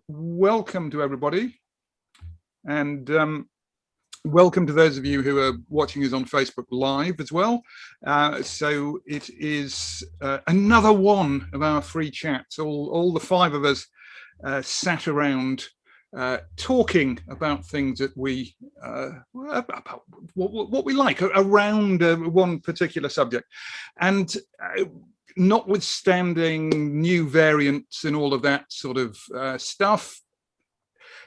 welcome to everybody, and welcome to those of you who are watching us on Facebook Live as well. So it is another one of our free chats. All the five of us sat around talking about things that we about what we like around one particular subject, and notwithstanding new variants and all of that sort of stuff,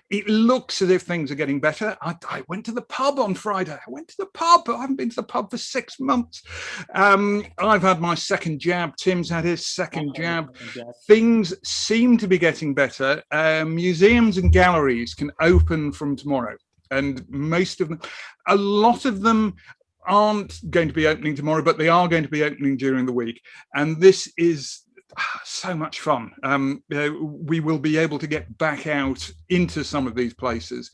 it looks as if things are getting better. I went to the pub on Friday. I haven't been to the pub for 6 months. I've had my second jab. Tim's had his second jab. Things seem to be getting better. Museums and galleries can open from tomorrow. And most of them, a lot of them aren't going to be opening tomorrow, but they are going to be opening during the week. And this is so much fun. We will be able to get back out into some of these places,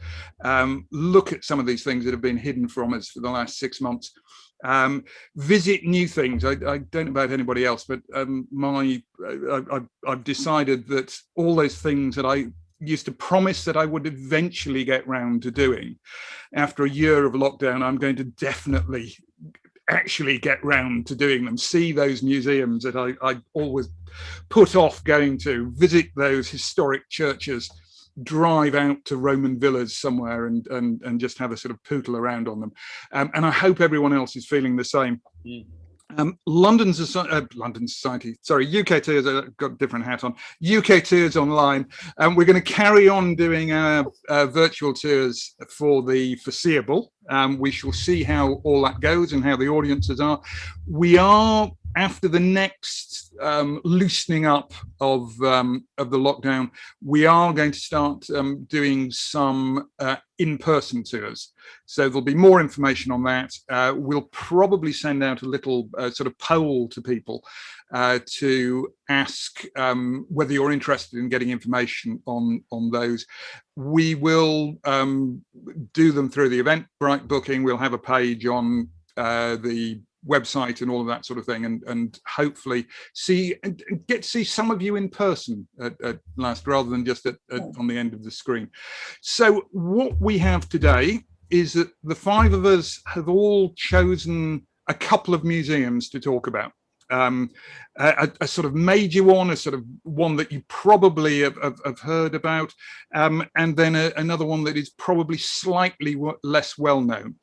look at some of these things that have been hidden from us for the last 6 months, visit new things. I don't know about anybody else, but I've decided that all those things that I used to promise that I would eventually get round to doing after a year of lockdown, I'm going to definitely actually get round to doing them. See those museums that I always put off going to, visit those historic churches, drive out to Roman villas somewhere and just have a sort of pootle around on them. And I hope everyone else is feeling the same. London Society, sorry, UK Tours, I've got a different hat on, UK Tours Online, and we're going to carry on doing our virtual tours for the foreseeable. We shall see how all that goes and how the audiences are. We are, after the next loosening up of the lockdown, we are going to start doing some in-person tours. So there'll be more information on that. We'll probably send out a little sort of poll to people to ask whether you're interested in getting information on those. We will do them through the Eventbrite booking. We'll have a page on the website and all of that sort of thing, and hopefully get to see some of you in person at last, rather than just on the end of the screen. So what we have today is that the five of us have all chosen a couple of museums to talk about. A sort of major one, a sort of one that you probably have heard about, and then another one that is probably slightly less well known.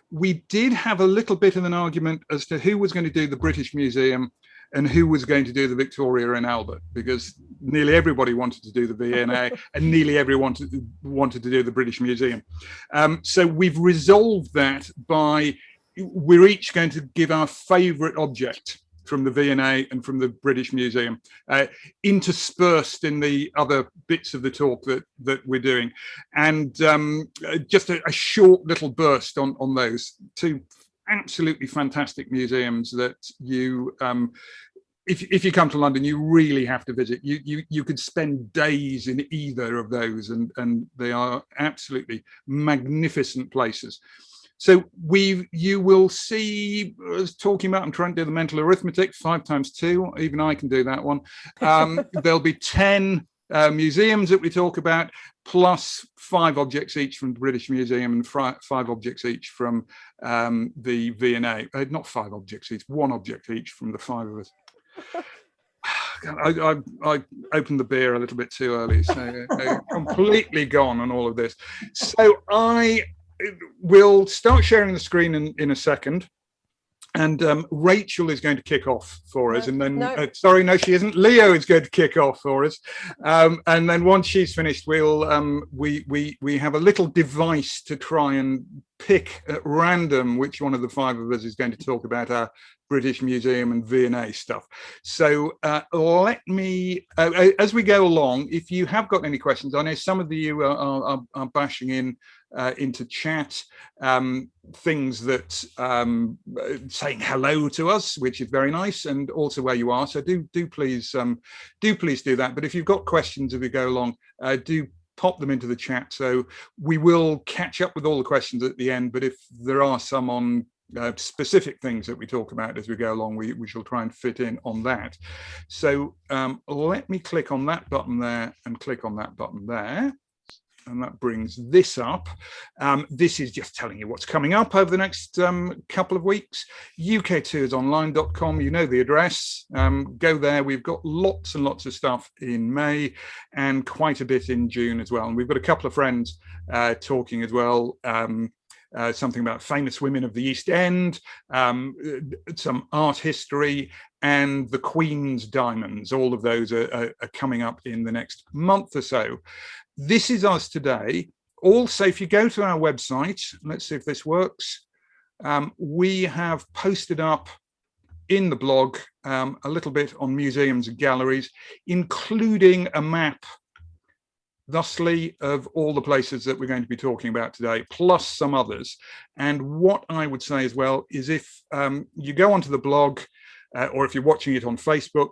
We did have a little bit of an argument as to who was going to do the British Museum and who was going to do the Victoria and Albert, because nearly everybody wanted to do the V&A and nearly everyone wanted to do the British Museum. So we've resolved that by, we're each going to give our favourite object from the V&A and from the British Museum, interspersed in the other bits of the talk that we're doing. And just a short little burst on those two absolutely fantastic museums that you, if you come to London, you really have to visit. You could spend days in either of those, and they are absolutely magnificent places. So you will see us talking about, I'm trying to do the mental arithmetic, 5 times 2, even I can do that one. There'll be 10 museums that we talk about, plus 5 objects each from the British Museum and 5 objects each from the V&A. Not 5 objects each, 1 object each from the 5 of us. I opened the beer a little bit too early, so completely gone on all of this. So we'll start sharing the screen in a second, and Rachel is going to kick off for us, and then sorry, no, she isn't. Leo is going to kick off for us, and then once she's finished, we'll we have a little device to try and pick at random which one of the 5 of us is going to talk about our British Museum and V&A stuff. So let me, as we go along, if you have got any questions, I know some of you are bashing into chat, things that saying hello to us, which is very nice, and also where you are. So do please do that. But if you've got questions as we go along, do pop them into the chat. So we will catch up with all the questions at the end. But if there are some on specific things that we talk about as we go along, we shall try and fit in on that. So let me click on that button there and click on that button there. And that brings this up. This is just telling you what's coming up over the next couple of weeks. uktoursonline.com, you know the address. Go there. We've got lots and lots of stuff in May and quite a bit in June as well. And we've got a couple of friends talking as well. Something about famous women of the East End, some art history, and the Queen's diamonds. All of those are coming up in the next month or so. This is us today. Also, if you go to our website, let's see if this works. We have posted up in the blog a little bit on museums and galleries, including a map, thusly, of all the places that we're going to be talking about today, plus some others. And what I would say as well is if you go onto the blog, or if you're watching it on Facebook,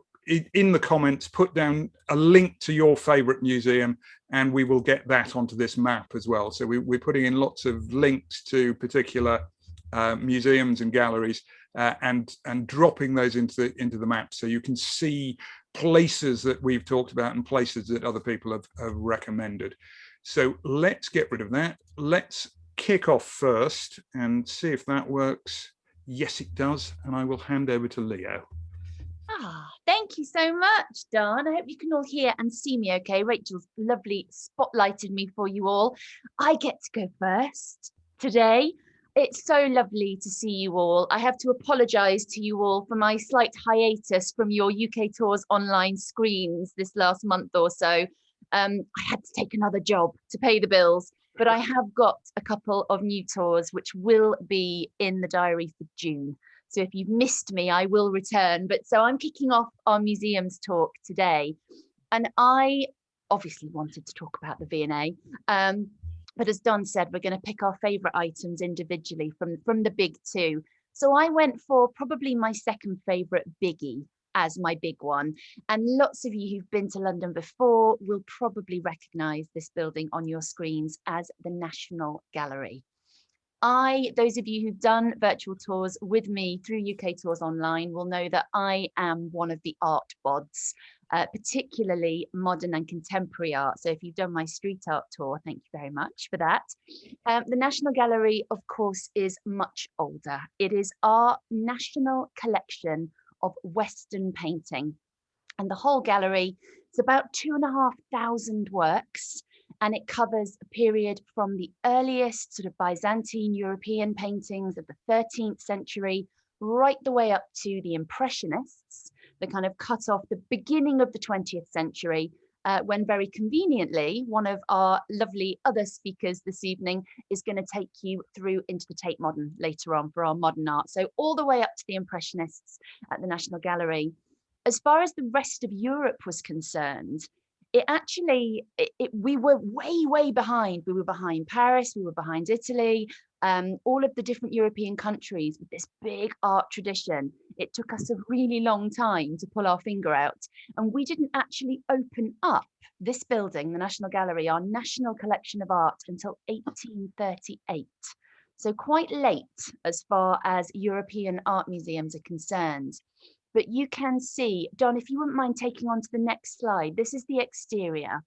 in the comments, put down a link to your favorite museum, and we will get that onto this map as well. So we're putting in lots of links to particular museums and galleries, and dropping those into the map, so you can see places that we've talked about and places that other people have recommended. So let's get rid of that. Let's kick off first and see if that works. Yes, it does. And I will hand over to Leo. Thank you so much, Don. I hope you can all hear and see me okay. Rachel's lovely spotlighted me for you all. I get to go first today. It's so lovely to see you all. I have to apologise to you all for my slight hiatus from your UK Tours online screens this last month or so. I had to take another job to pay the bills, but I have got a couple of new tours which will be in the diary for June. So if you've missed me, I will return. But so I'm kicking off our museums talk today. And I obviously wanted to talk about the V&A. But as Don said, we're going to pick our favourite items individually from the big two. So I went for probably my second favourite biggie as my big one. And lots of you who've been to London before will probably recognise this building on your screens as the National Gallery. Those of you who've done virtual tours with me through UK Tours Online will know that I am one of the art bods, particularly modern and contemporary art. So if you've done my street art tour, thank you very much for that. The National Gallery, of course, is much older. It is our national collection of Western painting. And the whole gallery is about 2,500 works. And it covers a period from the earliest sort of Byzantine European paintings of the 13th century, right the way up to the Impressionists, the kind of cut off the beginning of the 20th century, when very conveniently, one of our lovely other speakers this evening is going to take you through into the Tate Modern later on for our modern art. So all the way up to the Impressionists at the National Gallery. As far as the rest of Europe was concerned, we were way behind. We were behind Paris, we were behind Italy, all of the different European countries with this big art tradition. It took us a really long time to pull our finger out. And we didn't actually open up this building, the National Gallery, our national collection of art, until 1838. So quite late as far as European art museums are concerned. But you can see, Don, if you wouldn't mind taking on to the next slide, this is the exterior.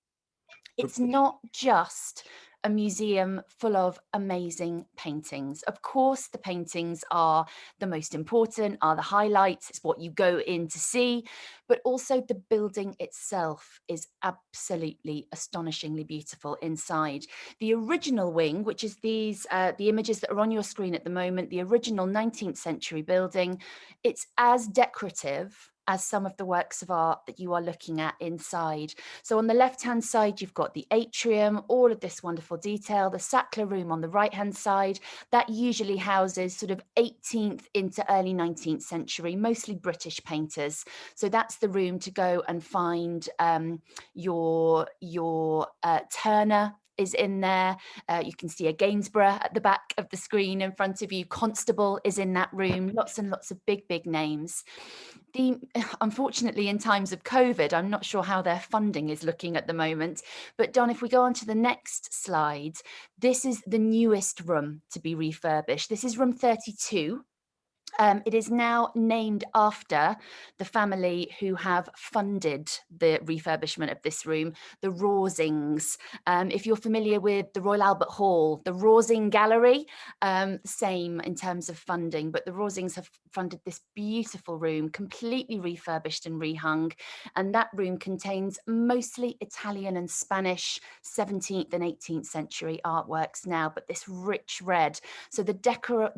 It's not just a museum full of amazing paintings. Of course, the paintings are the most important, are the highlights, it's what you go in to see, but also the building itself is absolutely astonishingly beautiful inside. The original wing, which is these, the images that are on your screen at the moment, the original 19th century building, it's as decorative as some of the works of art that you are looking at inside. So on the left-hand side, you've got the atrium, all of this wonderful detail, the Sackler room on the right-hand side, that usually houses sort of 18th into early 19th century, mostly British painters. So that's the room to go and find your Turner is in there. You can see a Gainsborough at the back of the screen in front of you. Constable is in that room. Lots and lots of big names. Unfortunately, in times of COVID, I'm not sure how their funding is looking at the moment. But Don, if we go on to the next slide, this is the newest room to be refurbished. This is room 32. It is now named after the family who have funded the refurbishment of this room, the Rawsings. If you're familiar with the Royal Albert Hall, the Rawsing Gallery, same in terms of funding, but the Rawsings have funded this beautiful room, completely refurbished and rehung. And that room contains mostly Italian and Spanish 17th and 18th century artworks now, but this rich red. So the decor,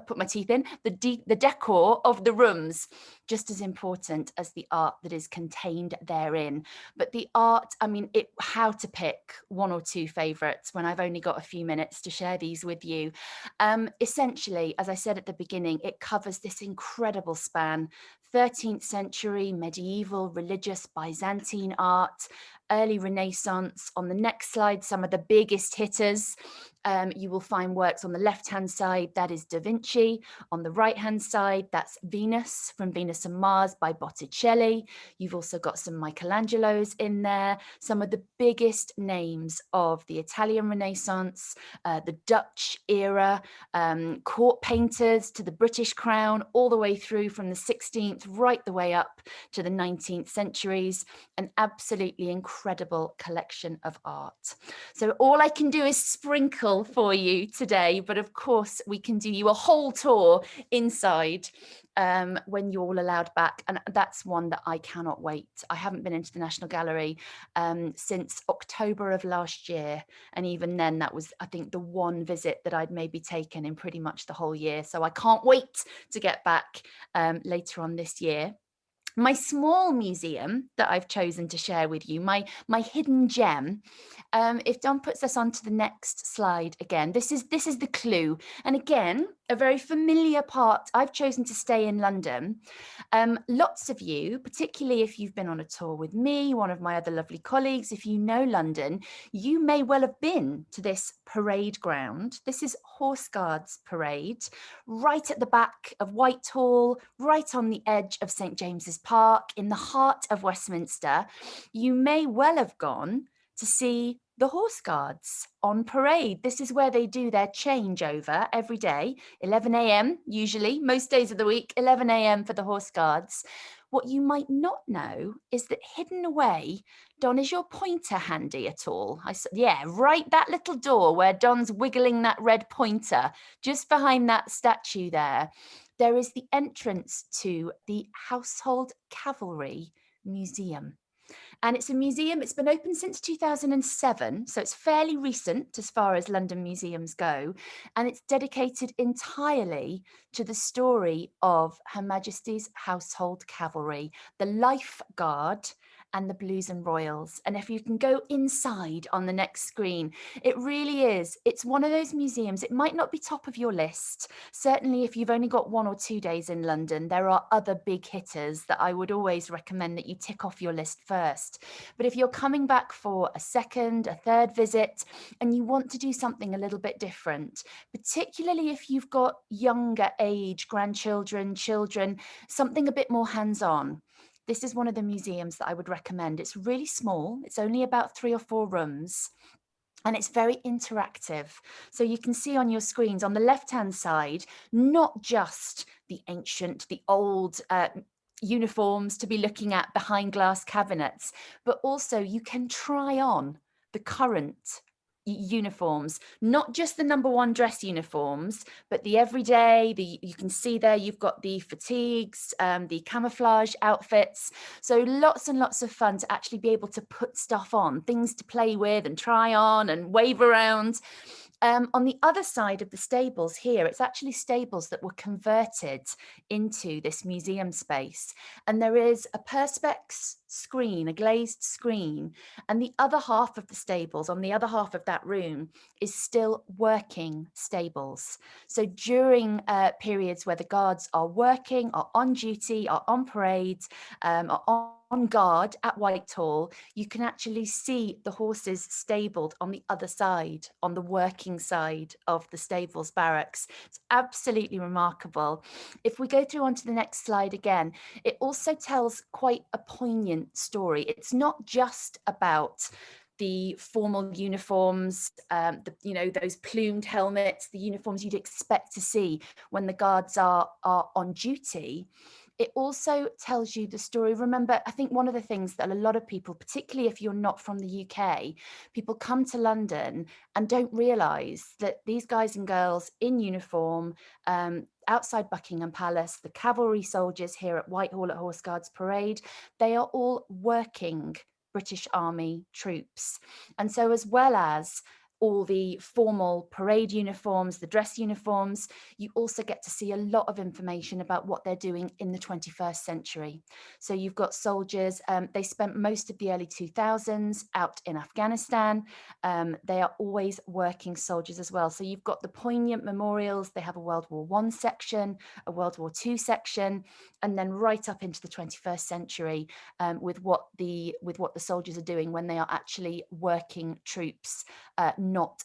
put my teeth in, the decor of the rooms, just as important as the art that is contained therein. But the art, I mean, how to pick one or two favorites when I've only got a few minutes to share these with you. Essentially, as I said at the beginning, it covers this incredible span: 13th century, medieval, religious, Byzantine art, early Renaissance. On the next slide, some of the biggest hitters. You will find works on the left-hand side, that is Da Vinci. On the right-hand side, that's Venus, from Venus and Mars by Botticelli. You've also got some Michelangelos in there, some of the biggest names of the Italian Renaissance, the Dutch era, court painters to the British crown, all the way through from the 16th right the way up to the 19th centuries. An absolutely incredible collection of art. So all I can do is sprinkle for you today, but of course we can do you a whole tour inside when you're all allowed back, and that's one that I cannot wait. I haven't been into the National Gallery since October of last year, and even then that was, I think, the one visit that I'd maybe taken in pretty much the whole year. So I can't wait to get back later on this year. My small museum that I've chosen to share with you, my hidden gem. If Don puts us onto the next slide again, this is the clue. And again, a very familiar part. I've chosen to stay in London. Lots of you, particularly if you've been on a tour with me, one of my other lovely colleagues, if you know London, you may well have been to this parade ground. This is Horse Guards Parade, right at the back of Whitehall, right on the edge of St. James's Park, in the heart of Westminster. You may well have gone to see the Horse Guards on parade. This is where they do their changeover every day, 11 a.m. usually, most days of the week, 11 a.m. for the Horse Guards. What you might not know is that hidden away, Don, is your pointer handy at all? Yeah, right, that little door where Don's wiggling that red pointer, just behind that statue there, there is the entrance to the Household Cavalry Museum. And it's a museum, it's been open since 2007, so it's fairly recent as far as London museums go. And it's dedicated entirely to the story of Her Majesty's Household Cavalry, the Life Guard and the Blues and Royals. And if you can go inside on the next screen, it really is. It's one of those museums. It might not be top of your list. Certainly, if you've only got 1 or 2 days in London, there are other big hitters that I would always recommend that you tick off your list first. But if you're coming back for a second, a third visit, and you want to do something a little bit different, particularly if you've got younger age, grandchildren, children, something a bit more hands-on, this is one of the museums that I would recommend. It's really small. It's only about 3 or 4 rooms. And it's very interactive. So you can see on your screens on the left-hand side, not just the ancient, the old uniforms to be looking at behind glass cabinets, but also you can try on the current uniforms, not just the #1 dress uniforms, but the everyday, you can see there you've got the fatigues, the camouflage outfits. So lots and lots of fun to actually be able to put stuff on, things to play with and try on and wave around. On the other side of the stables here, it's actually stables that were converted into this museum space. And there is a Perspex screen, a glazed screen, and the other half of the stables, on the other half of that room, is still working stables. So during periods where the guards are working, are on duty, are on parade, are on on guard at Whitehall, you can actually see the horses stabled on the other side, on the working side of the stables barracks. It's absolutely remarkable. If we go through onto the next slide again, it also tells quite a poignant story. It's not just about the formal uniforms, those plumed helmets, the uniforms you'd expect to see when the guards are on duty. It also tells you the story. Remember, I think one of the things that a lot of people, particularly if you're not from the UK, people come to London and don't realise that these guys and girls in uniform, outside Buckingham Palace, the cavalry soldiers here at Whitehall at Horse Guards Parade, they are all working British Army troops. And so, as well as all the formal parade uniforms, the dress uniforms, you also get to see a lot of information about what they're doing in the 21st century. So you've got soldiers, they spent most of the early 2000s out in Afghanistan. They are always working soldiers as well. So you've got the poignant memorials. They have a World War I section, a World War II section, and then right up into the 21st century with what the soldiers are doing when they are actually working troops, not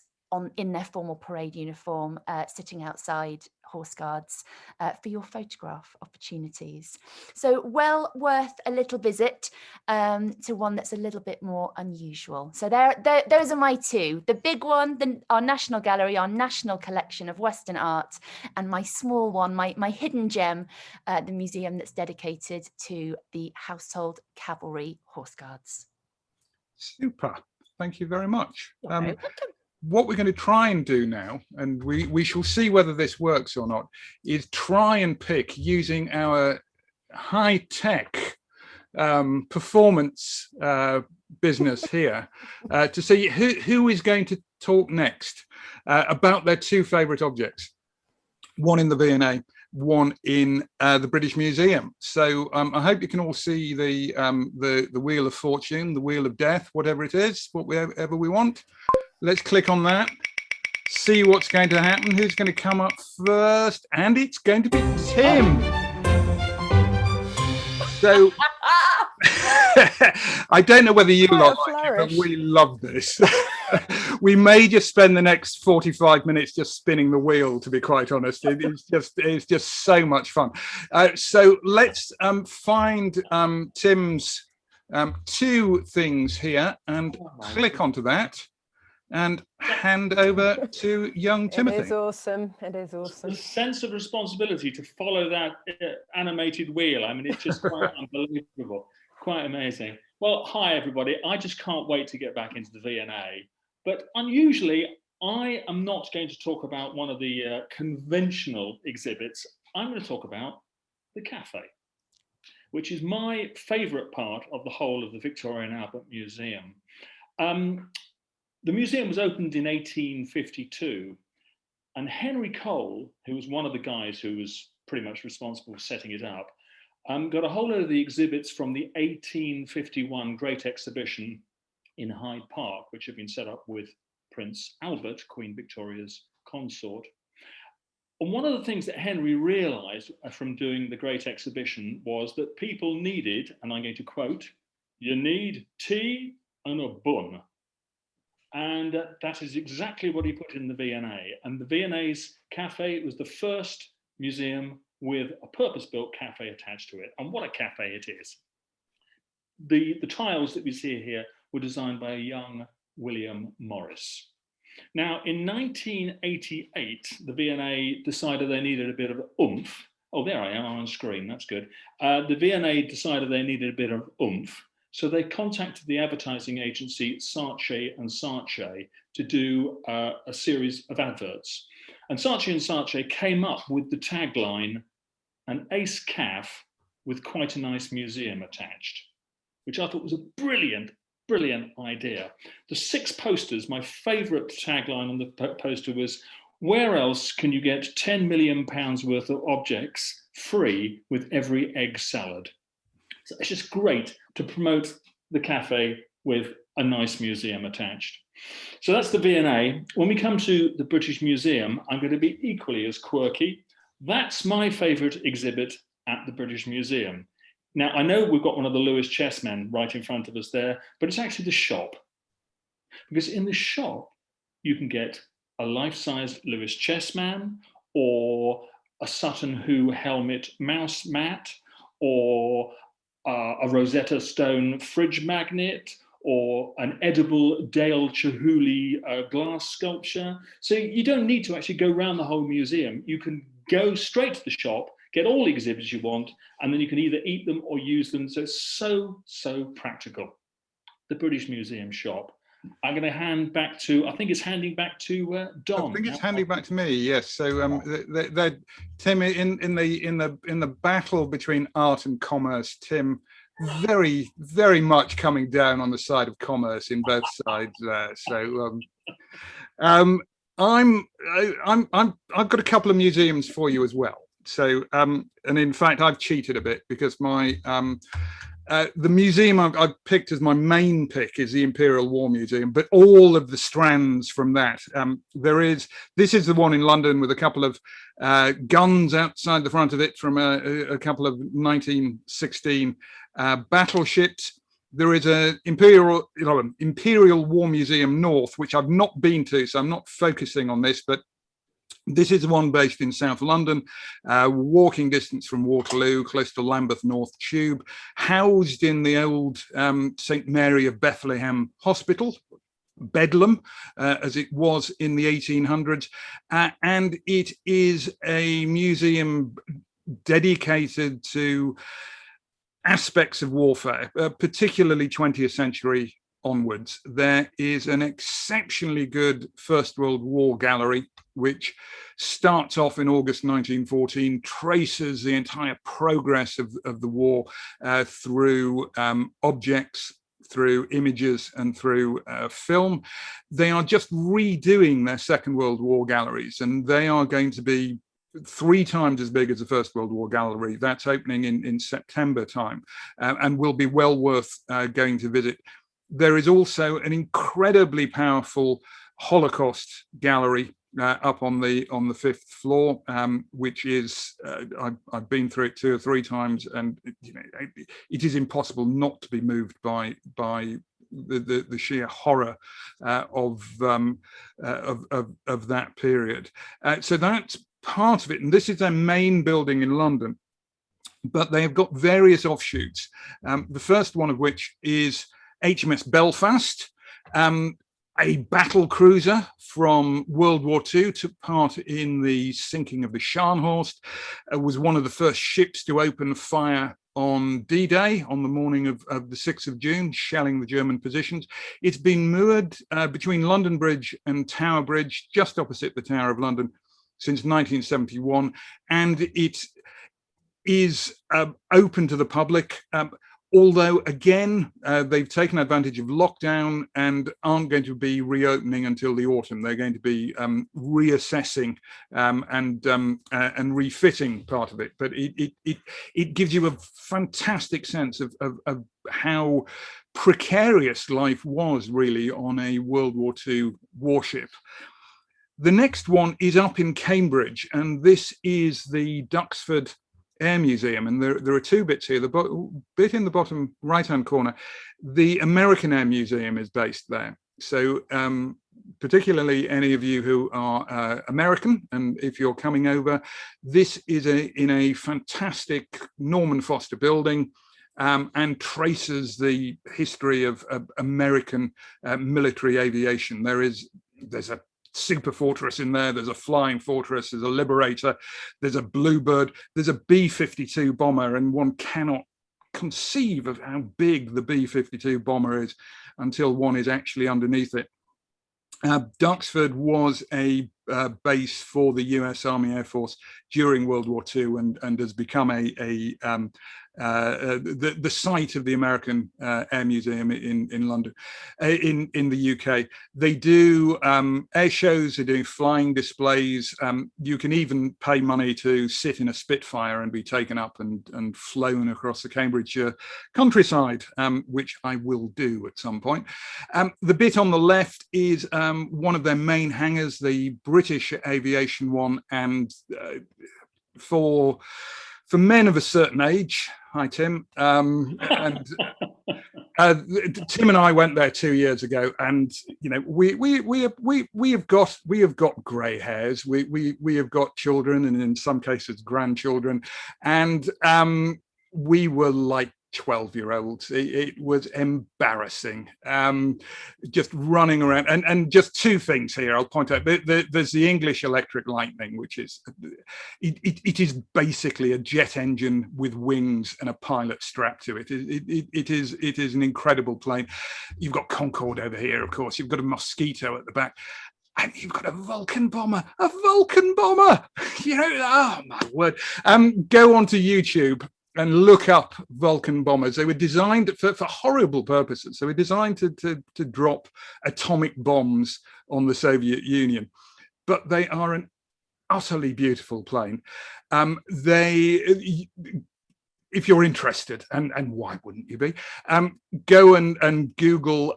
in their formal parade uniform, sitting outside Horse Guards for your photograph opportunities. So well worth a little visit to one that's a little bit more unusual. So those are my two. The big one, our National Gallery, our national collection of Western art, and my small one, my hidden gem, the museum that's dedicated to the Household Cavalry Horse Guards. Super. Thank you very much. What we're going to try and do now, and we shall see whether this works or not, is try and pick, using our high-tech performance business here, to see who is going to talk next about their two favourite objects, one in the V&A, one in the British Museum. So I hope you can all see the Wheel of Fortune, the Wheel of Death, whatever it is, whatever we want. Let's click on that, see what's going to happen, who's going to come up first, and it's going to be Tim. So I don't know whether you lot like it, but we love this. We may just spend the next 45 minutes just spinning the wheel, to be quite honest. It's just so much fun. So let's find Tim's two things here and click onto that and hand over to young Timothy. It is awesome. It is awesome. The sense of responsibility to follow that animated wheel. I mean, it's just quite unbelievable. Quite amazing. Well, hi, everybody. I just can't wait to get back into the V&A. But unusually, I am not going to talk about one of the conventional exhibits. I'm going to talk about the cafe, which is my favourite part of the whole of the Victoria and Albert Museum. The museum was opened in 1852, and Henry Cole, who was one of the guys who was pretty much responsible for setting it up, got a whole load of the exhibits from the 1851 Great Exhibition in Hyde Park, which had been set up with Prince Albert, Queen Victoria's consort. And one of the things that Henry realised from doing the Great Exhibition was that people needed, and I'm going to quote, "You need tea and a bun." And that is exactly what he put in the V&A. And the V&A's cafe was the first museum with a purpose-built cafe attached to it. And what a cafe it is. The tiles that we see here were designed by a young William Morris. Now, in 1988, the V&A decided they needed a bit of oomph. Oh, there I am on screen, that's good. The V&A decided they needed a bit of oomph. So they contacted the advertising agency Saatchi and Saatchi to do a series of adverts. And Saatchi and Saatchi came up with the tagline, "An ace calf with quite a nice museum attached," which I thought was a brilliant, brilliant idea. The 6 posters, my favourite tagline on the poster was, "Where else can you get £10 million worth of objects free with every egg salad?" So it's just great to promote the cafe with a nice museum attached. So that's the V&A. When we come to the British Museum, I'm going to be equally as quirky. That's my favourite exhibit at the British Museum. Now, I know we've got one of the Lewis chessmen right in front of us there, but it's actually the shop. Because in the shop, you can get a life-size Lewis chessman, or a Sutton Hoo helmet mouse mat, or a Rosetta Stone fridge magnet, or an edible Dale Chihuly glass sculpture. So you don't need to actually go around the whole museum. You can go straight to the shop, get all the exhibits you want, and then you can either eat them or use them. So it's so practical. The British Museum shop. I'm going to hand back to, I think it's handing back to Don. I think it's handing back to me. Yes. So Tim, in the battle between art and commerce, Tim very much coming down on the side of commerce in both sides there. So I've got a couple of museums for you as well. So and in fact I've cheated a bit, because my the museum I've picked as my main pick is the Imperial War Museum, but all of the strands from that. This is the one in London with a couple of guns outside the front of it from a couple of 1916 battleships. There is a Imperial War Museum North, which I've not been to, so I'm not focusing on this, but this is the one based in South London, walking distance from Waterloo, close to Lambeth North Tube, housed in the old St. Mary of Bethlehem Hospital, Bedlam, as it was in the 1800s. And it is a museum dedicated to aspects of warfare, particularly 20th century onwards. There is an exceptionally good First World War gallery, which starts off in August 1914, traces the entire progress of the war through objects, through images, and through film. They are just redoing their Second World War galleries, and they are going to be 3 times as big as the First World War gallery. That's opening in September time, and will be well worth going to visit. There is also an incredibly powerful Holocaust gallery up on the 5th floor, which is I've been through it 2 or 3 times, and it is impossible not to be moved by the sheer horror of that period. So that's part of it, and this is their main building in London. But they have got various offshoots. The first one of which is HMS Belfast, a battle cruiser from World War II, took part in the sinking of the Scharnhorst, was one of the first ships to open fire on D-Day on the morning of the 6th of June, shelling the German positions. It's been moored between London Bridge and Tower Bridge, just opposite the Tower of London, since 1971, and it is open to the public. Although, again, they've taken advantage of lockdown and aren't going to be reopening until the autumn. They're going to be reassessing and refitting part of it. But it gives you a fantastic sense of how precarious life was really on a World War II warship. The next one is up in Cambridge, and this is the Duxford Air Museum, and there are 2 bits here. The bit in the bottom right-hand corner, the American Air Museum is based there. So particularly any of you who are American, and if you're coming over, this is in a fantastic Norman Foster building, and traces the history of American military aviation. There's a super fortress in there, there's a flying fortress, there's a Liberator, there's a Bluebird, there's a B-52 bomber, and one cannot conceive of how big the B-52 bomber is until one is actually underneath it. Duxford was a base for the US Army Air Force during World War II, and has become the site of the American Air Museum in London, in the UK. They do air shows, they do flying displays. You can even pay money to sit in a Spitfire and be taken up and flown across the Cambridgeshire countryside, which I will do at some point. The bit on the left is one of their main hangars, the British aviation one, and for men of a certain age, Hi, Tim. And Tim and I went there 2 years ago, and you know we have got grey hairs. We have got children, and in some cases grandchildren, and we were like 12-year-olds. It was embarrassing, just running around. And just two things here I'll point out. There's the English Electric Lightning, which is it is basically a jet engine with wings and a pilot strapped to it. It is an incredible plane. You've got Concorde over here, of course. You've got a Mosquito at the back. And you've got a Vulcan bomber, you know, oh my word. Go onto YouTube and look up Vulcan bombers. They were designed for horrible purposes. They were designed to drop atomic bombs on the Soviet Union, but they are an utterly beautiful plane. If you're interested, and why wouldn't you be, go and Google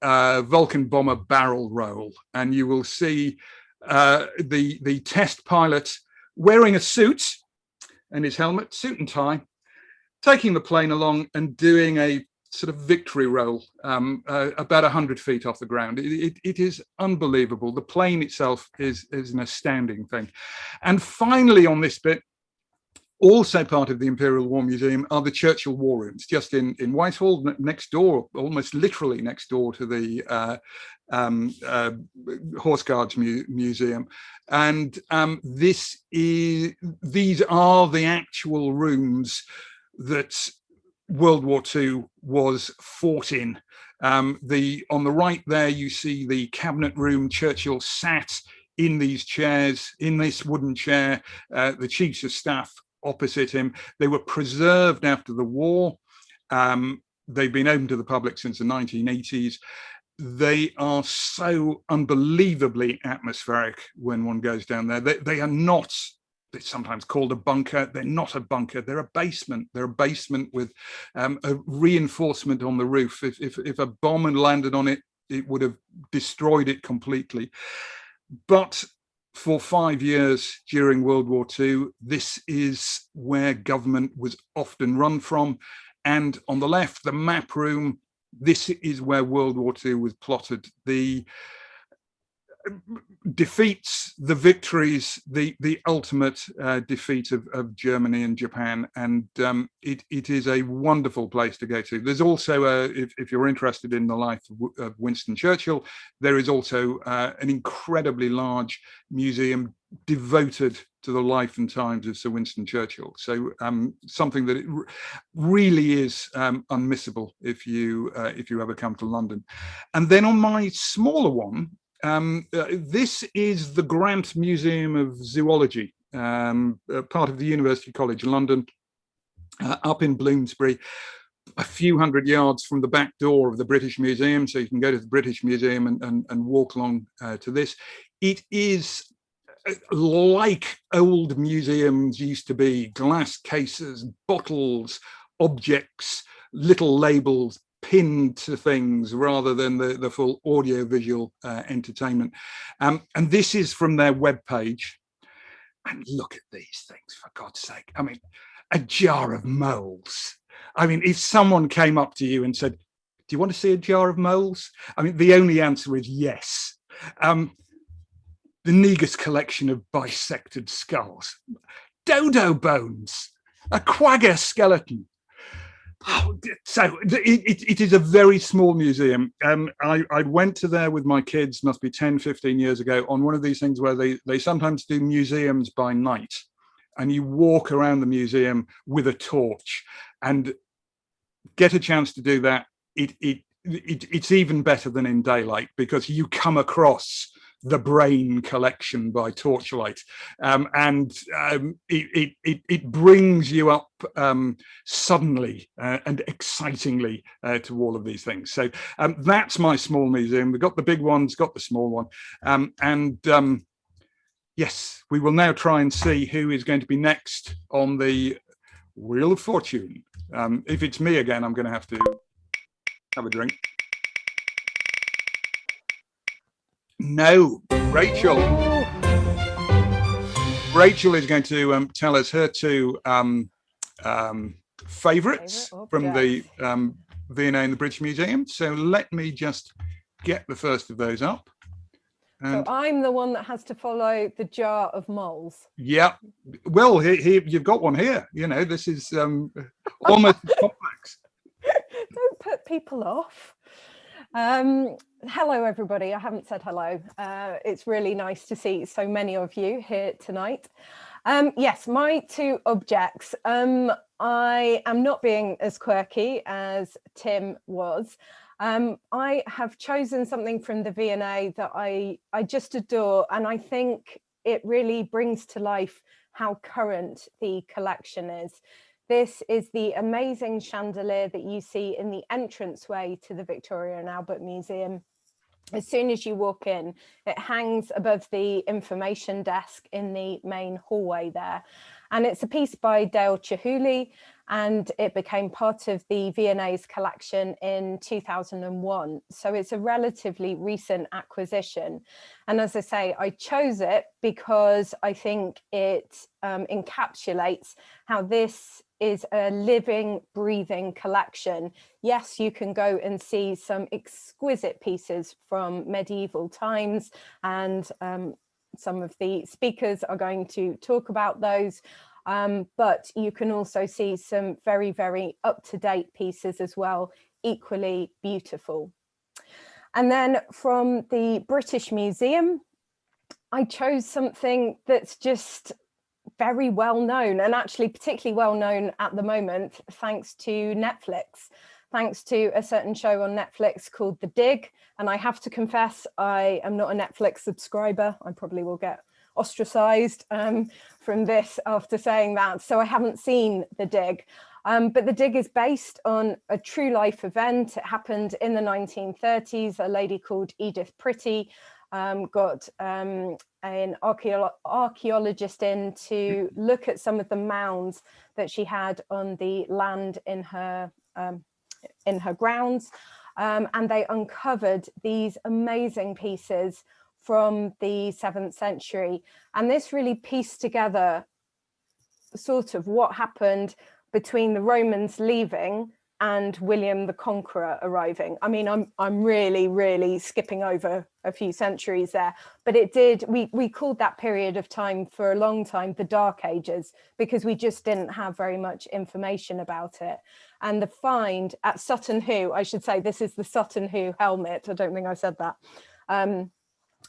Vulcan bomber barrel roll, and you will see the test pilot wearing a suit and his helmet, suit and tie, taking the plane along and doing a sort of victory roll about 100 feet off the ground. It is unbelievable. The plane itself is an astounding thing. And finally, on this bit, also part of the Imperial War Museum are the Churchill War Rooms, just in Whitehall, next door, almost literally next door to the Horse Guards Museum. And these are the actual rooms that World War II was fought in. On the right there, you see the cabinet room. Churchill sat in these chairs, in this wooden chair, the chiefs of staff opposite him. They were preserved after the war. They've been open to the public since the 1980s. They are so unbelievably atmospheric when one goes down there. They are not, it's sometimes called a bunker. They're not a bunker. They're a basement. They're a basement with a reinforcement on the roof. If a bomb had landed on it, it would have destroyed it completely. But for 5 years during World War II, this is where government was often run from. And on the left, the map room, this is where World War II was plotted. The defeats, the victories, the ultimate defeat of Germany and Japan, and it is a wonderful place to go to. There's also, if you're interested in the life of Winston Churchill, there is also an incredibly large museum devoted to the life and times of Sir Winston Churchill. So something that it really is unmissable if you ever come to London. And then on my smaller one, this is the Grant Museum of Zoology, part of the University College London, up in Bloomsbury, a few hundred yards from the back door of the British Museum. So you can go to the British Museum and walk along to this. It is like old museums used to be: glass cases, bottles, objects, little labels pinned to things, rather than the full audio-visual entertainment. And this is from their webpage. And look at these things, for God's sake. I mean, a jar of moles. I mean, if someone came up to you and said, "Do you want to see a jar of moles?" I mean, the only answer is yes. The Negus collection of bisected skulls, dodo bones, a quagga skeleton. Oh, so it is a very small museum. I went to there with my kids, must be 10, 15 years ago, on one of these things where they sometimes do museums by night, and you walk around the museum with a torch and get a chance to do that. It's even better than in daylight, because you come across the Brain collection by torchlight, and it brings you up suddenly and excitingly to all of these things. So that's my small museum. We've got the big ones, got the small one, and yes, we will now try and see who is going to be next on the Wheel of Fortune. If it's me again, I'm going to have a drink. No, Rachel. Rachel is going to tell us her two favourites Favourite from the objects. V&A and the British Museum. So let me just get the first of those up. So And I'm the one that has to follow the jar of moles. yeah, well, here you've got one here. You know, this is almost as complex. Don't put people off. Hello, everybody. I haven't said hello. It's really nice to see so many of you here tonight. Yes, my two objects. I am not being as quirky as Tim was. I have chosen something from the V&A that I just adore, and I think it really brings to life how current the collection is. This is the amazing chandelier that you see in the entranceway to the Victoria and Albert Museum. As soon as you walk in, it hangs above the information desk in the main hallway there. And it's a piece by Dale Chihuly, and it became part of the V&A's collection in 2001. So it's a relatively recent acquisition. And as I say, I chose it because I think it encapsulates how this is a living, breathing collection. Yes, you can go and see some exquisite pieces from medieval times, and some of the speakers are going to talk about those. But you can also see some very, very up-to-date pieces as well, equally beautiful. And then from the British Museum, I chose something that's just very well known, and actually particularly well known at the moment, thanks to Netflix, thanks to a certain show on Netflix called The Dig. And I have to confess, I am not a Netflix subscriber. I probably will get ostracized from this after saying that. So I haven't seen The Dig. But The Dig is based on a true life event. It happened in the 1930s. A lady called Edith Pretty got an archaeologist in to look at some of the mounds that she had on the land in her grounds, and they uncovered these amazing pieces from the 7th century. And this really pieced together sort of what happened between the Romans leaving and William the Conqueror arriving. I mean, I'm really skipping over a few centuries there, but it did, we called that period of time for a long time the Dark Ages, because we just didn't have very much information about it. And the find at Sutton Hoo, I should say, this is the Sutton Hoo helmet, I don't think I said that,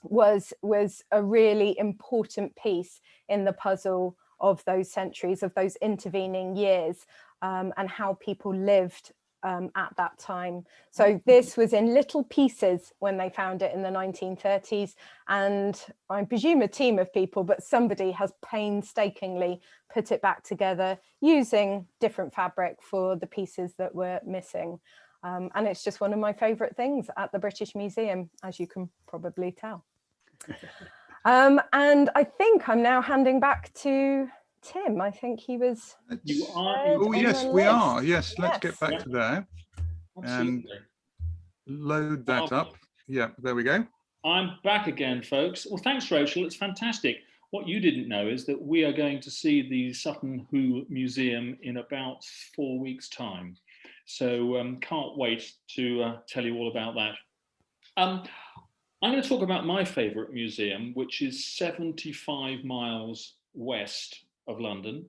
was a really important piece in the puzzle of those centuries, of those intervening years, and how people lived at that time. So this was in little pieces when they found it in the 1930s, and I presume a team of people, but somebody has painstakingly put it back together using different fabric for the pieces that were missing. And it's just one of my favourite things at the British Museum, as you can probably tell. And I think I'm now handing back to Tim. I think he was. You are. Oh, yes, we list. are. Yes, let's get back Yeah. to there and Absolutely. load that up. Yeah, there we go. I'm back again, folks. Well, thanks, Rachel. It's fantastic. What you didn't know is that we are going to see the Sutton Hoo Museum in about 4 weeks' time. So can't wait to tell you all about that. I'm going to talk about my favourite museum, which is 75 miles west of London.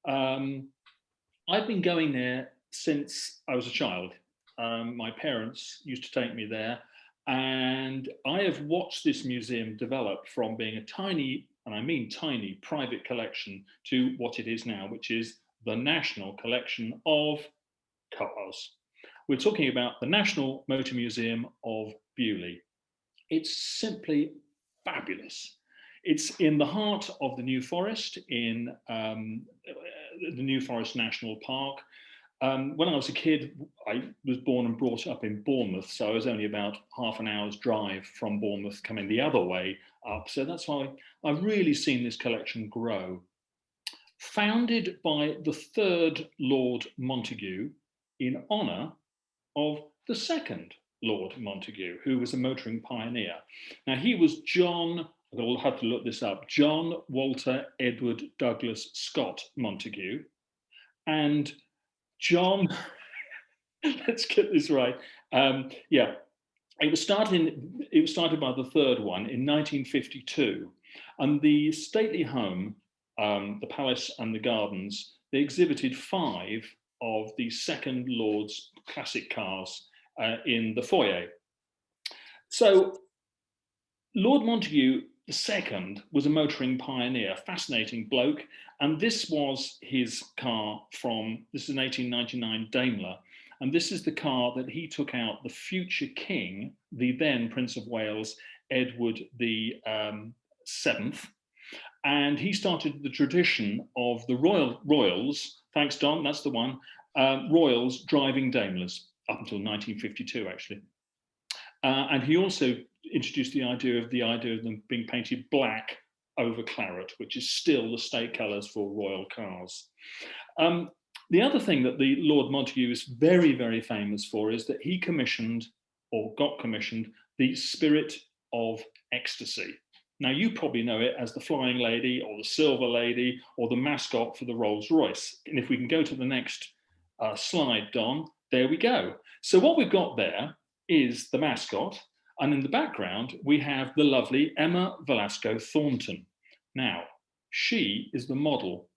I've been going there since I was a child. My parents used to take me there, and I have watched this museum develop from being a tiny, and I mean tiny, private collection to what it is now, which is the National Collection of Cars. We're talking about the National Motor Museum of Beaulieu. It's simply fabulous. It's in the heart of the New Forest, in the New Forest National Park. When I was a kid, I was born and brought up in Bournemouth, so I was only about half an hour's drive from Bournemouth coming the other way up. So that's why I've really seen this collection grow. Founded by the 3rd Lord Montagu in honour of the 2nd Lord Montagu, who was a motoring pioneer. Now, he was John, I'll have to look this up, John Walter Edward Douglas Scott Montagu. And John, let's get this right. Yeah, it was started by the third one in 1952, and the stately home, the palace and the gardens, they exhibited 5 of the second Lord's classic cars in the foyer. So Lord Montagu II was a motoring pioneer, fascinating bloke, and this was his car this is an 1899 Daimler, and this is the car that he took out the future king, the then Prince of Wales, Edward the 7th, and he started the tradition of the royals, thanks Don, that's the one, royals driving Daimlers up until 1952 actually. And he also introduced the idea of them being painted black over claret, which is still the state colours for royal cars. The other thing that the Lord Montagu is very, very famous for is that he commissioned, or got commissioned, the Spirit of Ecstasy. Now, you probably know it as the Flying Lady or the Silver Lady or the mascot for the Rolls-Royce. And if we can go to the next slide, Don, there we go. So what we've got there is the mascot, and in the background, we have the lovely Emma Velasco Thornton. Now, she is the model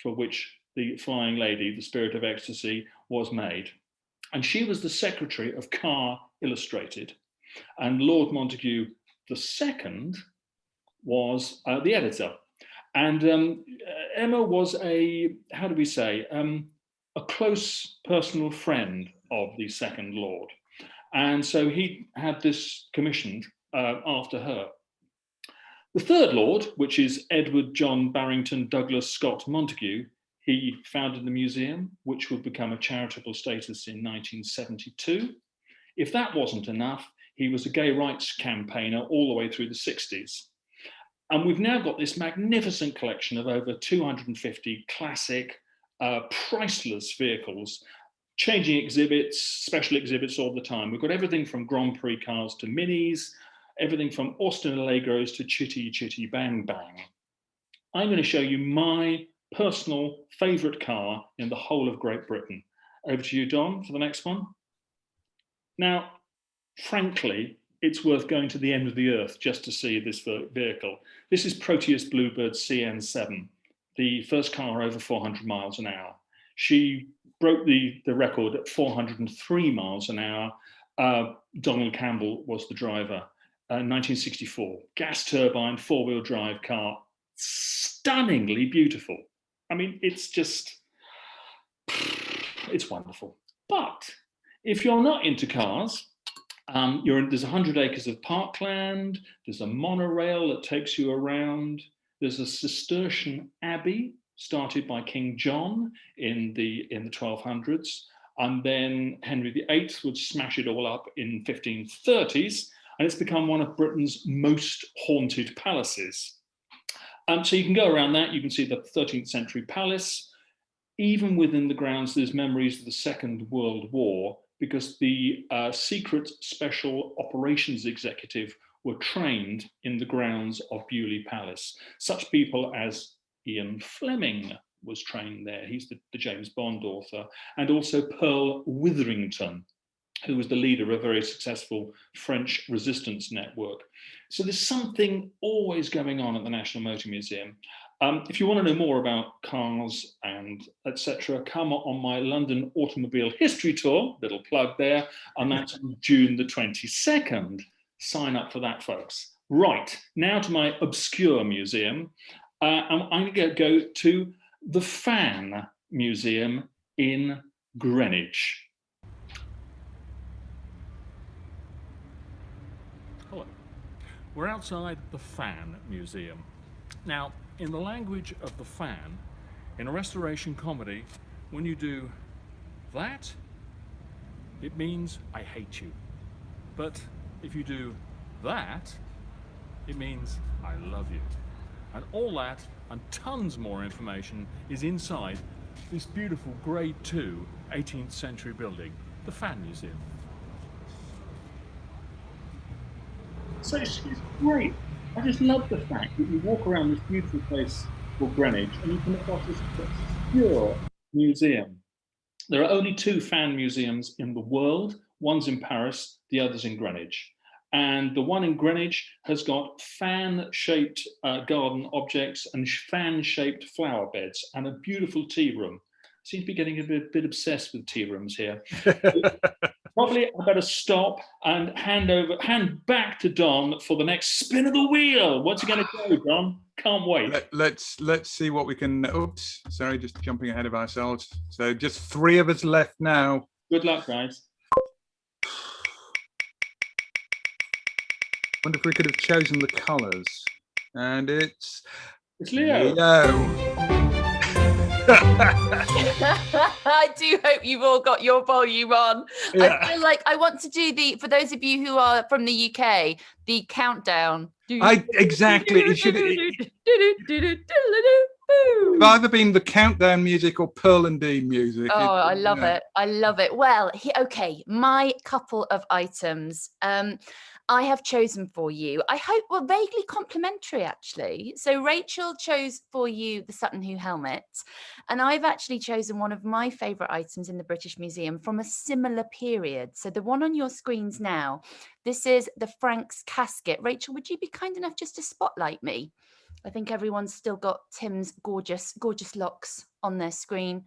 for which the Flying Lady, the Spirit of Ecstasy, was made. And she was the secretary of Car Illustrated. And Lord Montagu II was the editor. And Emma was a close personal friend of the second Lord. And so he had this commissioned after her. The third Lord, which is Edward John Barrington Douglas Scott Montagu, he founded the museum, which would become a charitable status in 1972. If that wasn't enough, he was a gay rights campaigner all the way through the 60s. And we've now got this magnificent collection of over 250 classic, priceless vehicles, changing exhibits, special exhibits all the time. We've got everything from Grand Prix cars to minis, everything from Austin Allegros to Chitty Chitty Bang Bang. I'm going to show you my personal favourite car in the whole of Great Britain. Over to you, Don, for the next one. Now, frankly, it's worth going to the end of the earth just to see this vehicle. This is Proteus Bluebird CN7, the first car over 400 miles an hour. She broke the record at 403 miles an hour. Donald Campbell was the driver. 1964, gas turbine, 4-wheel drive car, stunningly beautiful. I mean, it's wonderful. But if you're not into cars, there's 100 acres of parkland, there's a monorail that takes you around, there's a Cistercian abbey started by King John in the 1200s, and then Henry VIII would smash it all up in 1530s, and it's become one of Britain's most haunted palaces. So you can go around that, you can see the 13th century palace. Even within the grounds, there's memories of the Second World War, because the secret special operations executive were trained in the grounds of Beaulieu Palace. Such people as Ian Fleming was trained there. He's the James Bond author, and also Pearl Witherington, who was the leader of a very successful French resistance network. So there's something always going on at the National Motor Museum. If you want to know more about cars and etc., come on my London Automobile History Tour, little plug there, and that's on June the 22nd. Sign up for that, folks. Right, now to my obscure museum. I'm going to go to the Fan Museum in Greenwich. Hello, we're outside the Fan Museum. Now, in the language of the fan, in a restoration comedy, when you do that, it means I hate you. But if you do that, it means I love you. And all that and tons more information is inside this beautiful Grade II 18th century building, the Fan Museum. So it's great. I just love the fact that you walk around this beautiful place called Greenwich and you come across this obscure museum. There are only 2 fan museums in the world. One's in Paris, the other's in Greenwich. And the one in Greenwich has got fan-shaped garden objects and fan-shaped flower beds and a beautiful tea room. Seem to be getting a bit obsessed with tea rooms here. Probably I better stop and hand back to Don for the next spin of the wheel. What's it going to go, Don? Can't wait. Let's see what we can. Oops, sorry, just jumping ahead of ourselves. So just 3 of us left now. Good luck, guys. Wonder if we could have chosen the colours. And it's Leo. I do hope you've all got your volume on. Yeah. I feel like I want to do for those of you who are from the UK, the countdown. Exactly. It should have either been the countdown music or Pearl and Dean music. Oh, I love it. I love it. Well, okay, my couple of items. I have chosen for you. I hope we're vaguely complimentary, actually. So Rachel chose for you the Sutton Hoo helmet, and I've actually chosen one of my favourite items in the British Museum from a similar period. So the one on your screens now, this is the Franks casket. Rachel, would you be kind enough just to spotlight me? I think everyone's still got Tim's gorgeous locks on their screen.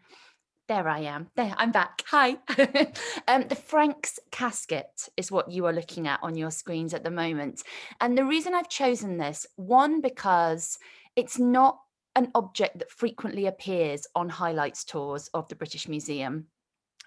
There I am. There, I'm back. Hi. The Franks casket is what you are looking at on your screens at the moment. And the reason I've chosen this, one, because it's not an object that frequently appears on highlights tours of the British Museum.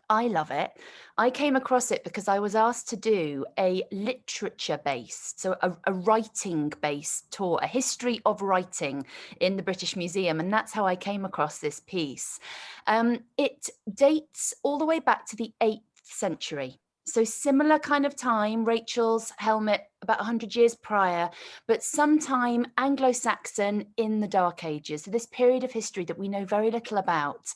I love it. I came across it because I was asked to do a literature-based, so a writing-based tour, a history of writing in the British Museum, and that's how I came across this piece. It dates all the way back to the 8th century. So similar kind of time, Rachel's helmet about 100 years prior, but sometime Anglo-Saxon in the Dark Ages. So this period of history that we know very little about.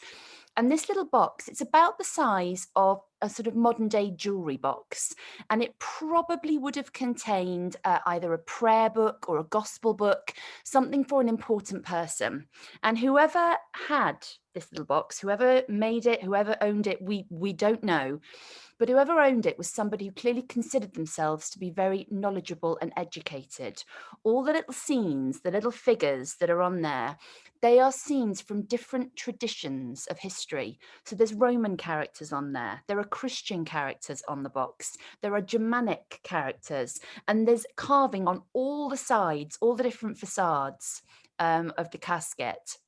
And this little box, it's about the size of a sort of modern day jewelry box. And it probably would have contained either a prayer book or a gospel book, something for an important person. And whoever had this little box, whoever made it, whoever owned it, we don't know. But whoever owned it was somebody who clearly considered themselves to be very knowledgeable and educated. All the little scenes, the little figures that are on there, they are scenes from different traditions of history. So there's Roman characters on there. There are Christian characters on the box. There are Germanic characters. And there's carving on all the sides, all the different facades of the casket.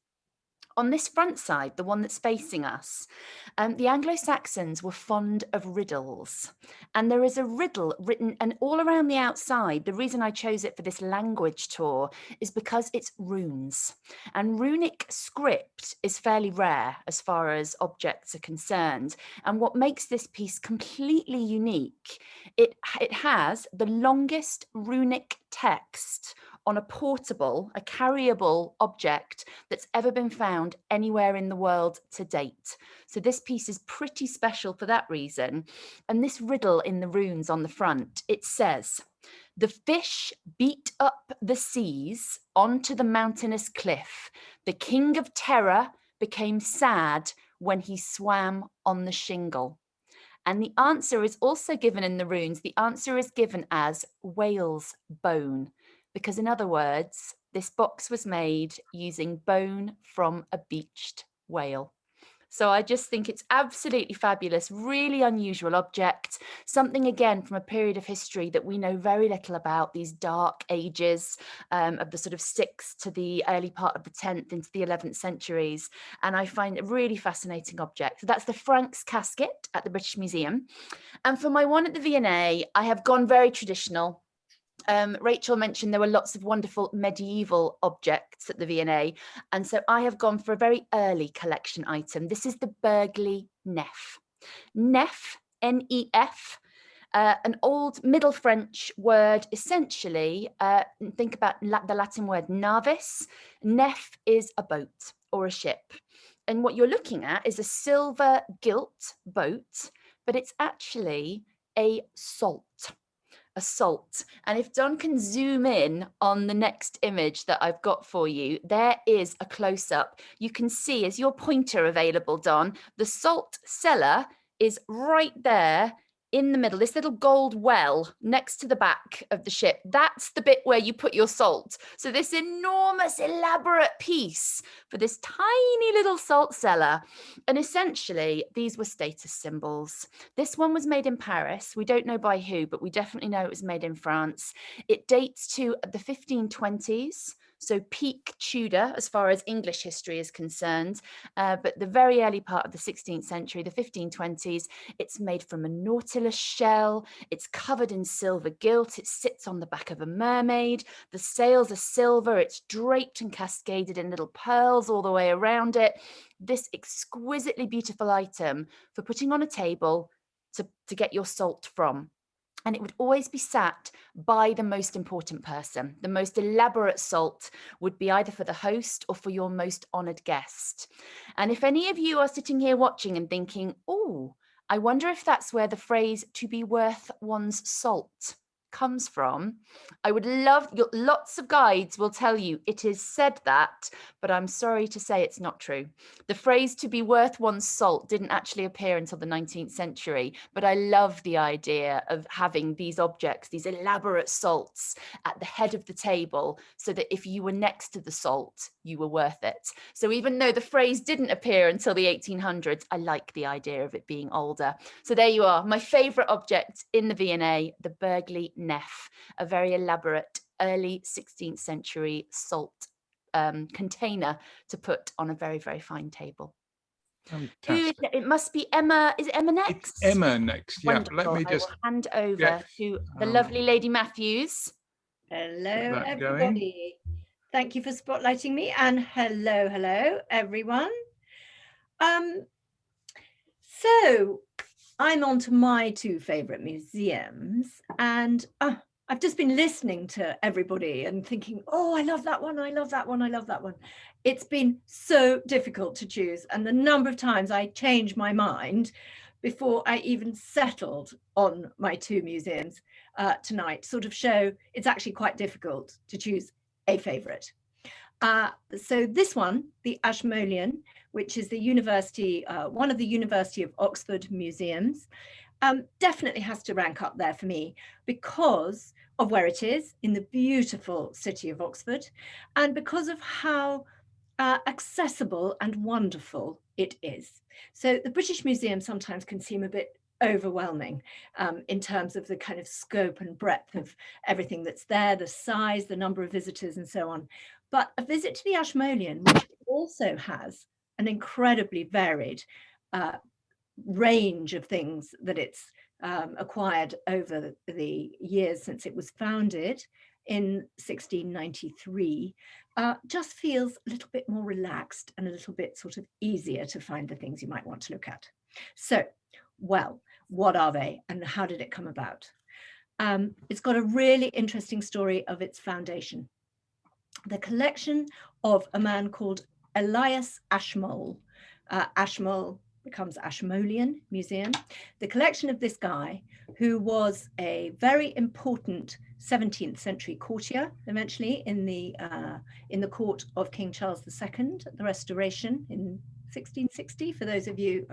On this front side, the one that's facing us, the Anglo-Saxons were fond of riddles. And there is a riddle written, and all around the outside, the reason I chose it for this language tour is because it's runes. And runic script is fairly rare as far as objects are concerned. And what makes this piece completely unique, it has the longest runic text on a portable, a carryable object that's ever been found anywhere in the world to date. So this piece is pretty special for that reason. And this riddle in the runes on the front, it says, "The fish beat up the seas onto the mountainous cliff. The king of terror became sad when he swam on the shingle." And the answer is also given in the runes. The answer is given as whale's bone. Because in other words, this box was made using bone from a beached whale. So I just think it's absolutely fabulous, really unusual object, something again from a period of history that we know very little about, these dark ages of the sort of 6th to the early part of the 10th into the 11th centuries. And I find it a really fascinating object. So that's the Franks casket at the British Museum. And for my one at the V&A, I have gone very traditional. Rachel mentioned there were lots of wonderful medieval objects at the V&A, and so I have gone for a very early collection item. This is the Burghley Nef. Nef, N-E-F, an old Middle French word, essentially, think about the Latin word navis. Nef is a boat or a ship. And what you're looking at is a silver gilt boat, but it's actually a salt. a salt. And if Don can zoom in on the next image that I've got for you, there is a close-up. You can see, is your pointer available, Don? The salt cellar is right there in the middle, this little gold well next to the back of the ship. That's the bit where you put your salt. So this enormous, elaborate piece for this tiny little salt cellar. And essentially, these were status symbols. This one was made in Paris. We don't know by who, but we definitely know it was made in France. It dates to the 1520s. So peak Tudor, as far as English history is concerned, but the very early part of the 16th century, the 1520s, it's made from a nautilus shell, it's covered in silver gilt, it sits on the back of a mermaid, the sails are silver, it's draped and cascaded in little pearls all the way around it. This exquisitely beautiful item for putting on a table to get your salt from. And it would always be sat by the most important person. The most elaborate salt would be either for the host or for your most honoured guest. And if any of you are sitting here watching and thinking, oh, I wonder if that's where the phrase "to be worth one's salt" comes from, I would love, lots of guides will tell you it is said that, but I'm sorry to say it's not true. The phrase "to be worth one's salt" didn't actually appear until the 19th century, but I love the idea of having these objects, these elaborate salts at the head of the table, so that if you were next to the salt, you were worth it. So even though the phrase didn't appear until the 1800s, I like the idea of it being older. So there you are, my favourite object in the V&A, the Burghley Neff, a very elaborate early 16th century salt container to put on a very, very fine table. Fantastic. It must be Emma. Is it Emma next? It's Emma next. Yeah, Wonderful. let me just I will hand over to the lovely Lady Matthews. Hello, everybody. Thank you for spotlighting me, and hello, everyone. So I'm on to my two favorite museums, and I've just been listening to everybody and thinking, oh, I love that one, I love that one, I love that one. It's been so difficult to choose, and the number of times I changed my mind before I even settled on my two museums tonight sort of show it's actually quite difficult to choose a favorite. So this one, the Ashmolean, which is the university, one of the University of Oxford museums, definitely has to rank up there for me because of where it is in the beautiful city of Oxford, and because of how accessible and wonderful it is. So the British Museum sometimes can seem a bit overwhelming in terms of the kind of scope and breadth of everything that's there, the size, the number of visitors and so on. But a visit to the Ashmolean, which also has an incredibly varied range of things that it's acquired over the years since it was founded in 1693, just feels a little bit more relaxed and a little bit sort of easier to find the things you might want to look at. So, well, what are they and how did it come about? It's got a really interesting story of its foundation. The collection of a man called Elias Ashmole. Ashmole becomes Ashmolean Museum. The collection of this guy, who was a very important 17th century courtier, eventually in the court of King Charles II at the Restoration in 1660. For those of you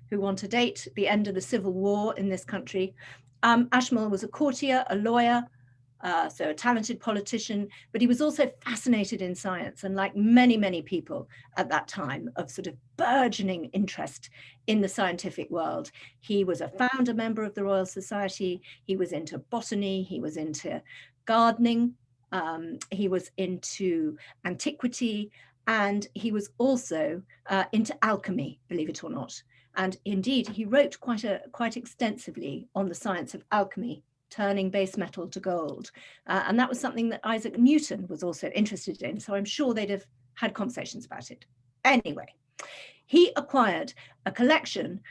who want to date the end of the Civil War in this country, Ashmole was a courtier, a lawyer, so a talented politician, but he was also fascinated in science, and like many, many people at that time of sort of burgeoning interest in the scientific world. He was a founder member of the Royal Society, he was into botany, he was into gardening, he was into antiquity, and he was also into alchemy, believe it or not. And indeed, he wrote quite extensively on the science of alchemy, turning base metal to gold. And that was something that Isaac Newton was also interested in. So I'm sure they'd have had conversations about it. Anyway, he acquired a collection,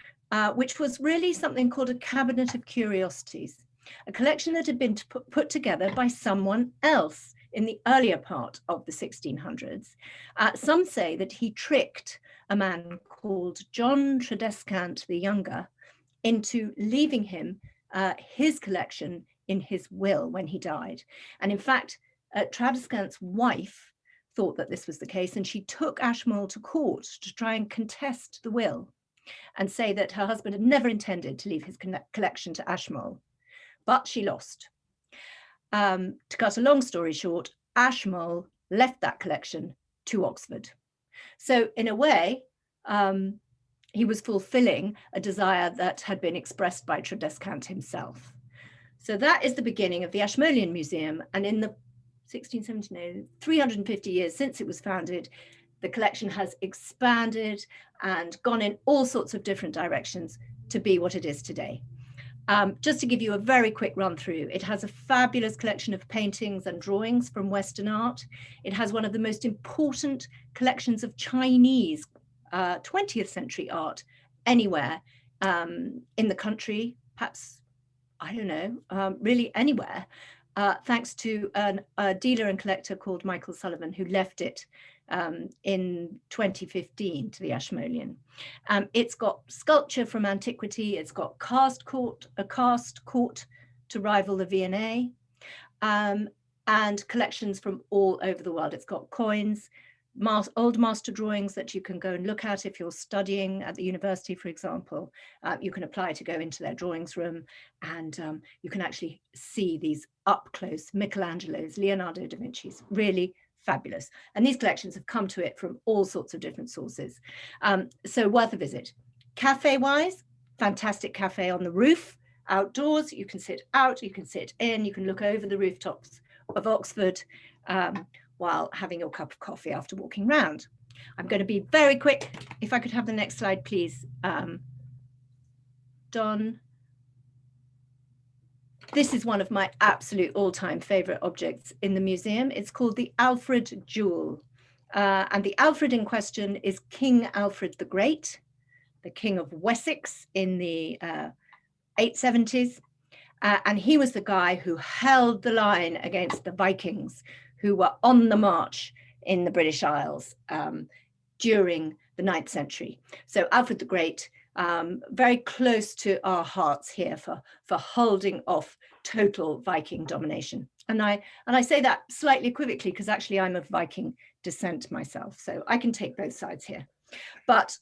which was really something called a cabinet of curiosities, a collection that had been put together by someone else in the earlier part of the 1600s. Some say that he tricked a man called John Tredescant the Younger into leaving him his collection in his will when he died. And in fact, Tradescant's wife thought that this was the case, and she took Ashmole to court to try and contest the will and say that her husband had never intended to leave his collection to Ashmole, but she lost. To cut a long story short, Ashmole left that collection to Oxford. So in a way, he was fulfilling a desire that had been expressed by Tradescant himself. So that is the beginning of the Ashmolean Museum. And in the 350 years since it was founded, the collection has expanded and gone in all sorts of different directions to be what it is today. Just to give you a very quick run through, it has a fabulous collection of paintings and drawings from Western art. It has one of the most important collections of Chinese 20th century art anywhere in the country, perhaps, I don't know, really anywhere, thanks to a dealer and collector called Michael Sullivan, who left it in 2015 to the Ashmolean. It's got sculpture from antiquity. It's got a cast court to rival the V&A, and collections from all over the world. It's got coins, old master drawings that you can go and look at if you're studying at the university, for example. You can apply to go into their drawings room, and you can actually see these up close Michelangelo's, Leonardo da Vinci's, really fabulous. And these collections have come to it from all sorts of different sources. So worth a visit. Cafe wise, fantastic cafe on the roof, outdoors. You can sit out, you can sit in, you can look over the rooftops of Oxford while having your cup of coffee after walking round. I'm going to be very quick. If I could have the next slide, please. Don. This is one of my absolute all-time favorite objects in the museum. It's called the Alfred Jewel. And the Alfred in question is King Alfred the Great, the King of Wessex in the 870s. And he was the guy who held the line against the Vikings who were on the march in the British Isles during the 9th century. So Alfred the Great, very close to our hearts here for holding off total Viking domination. And I say that slightly equivocally because actually I'm of Viking descent myself, so I can take both sides here. But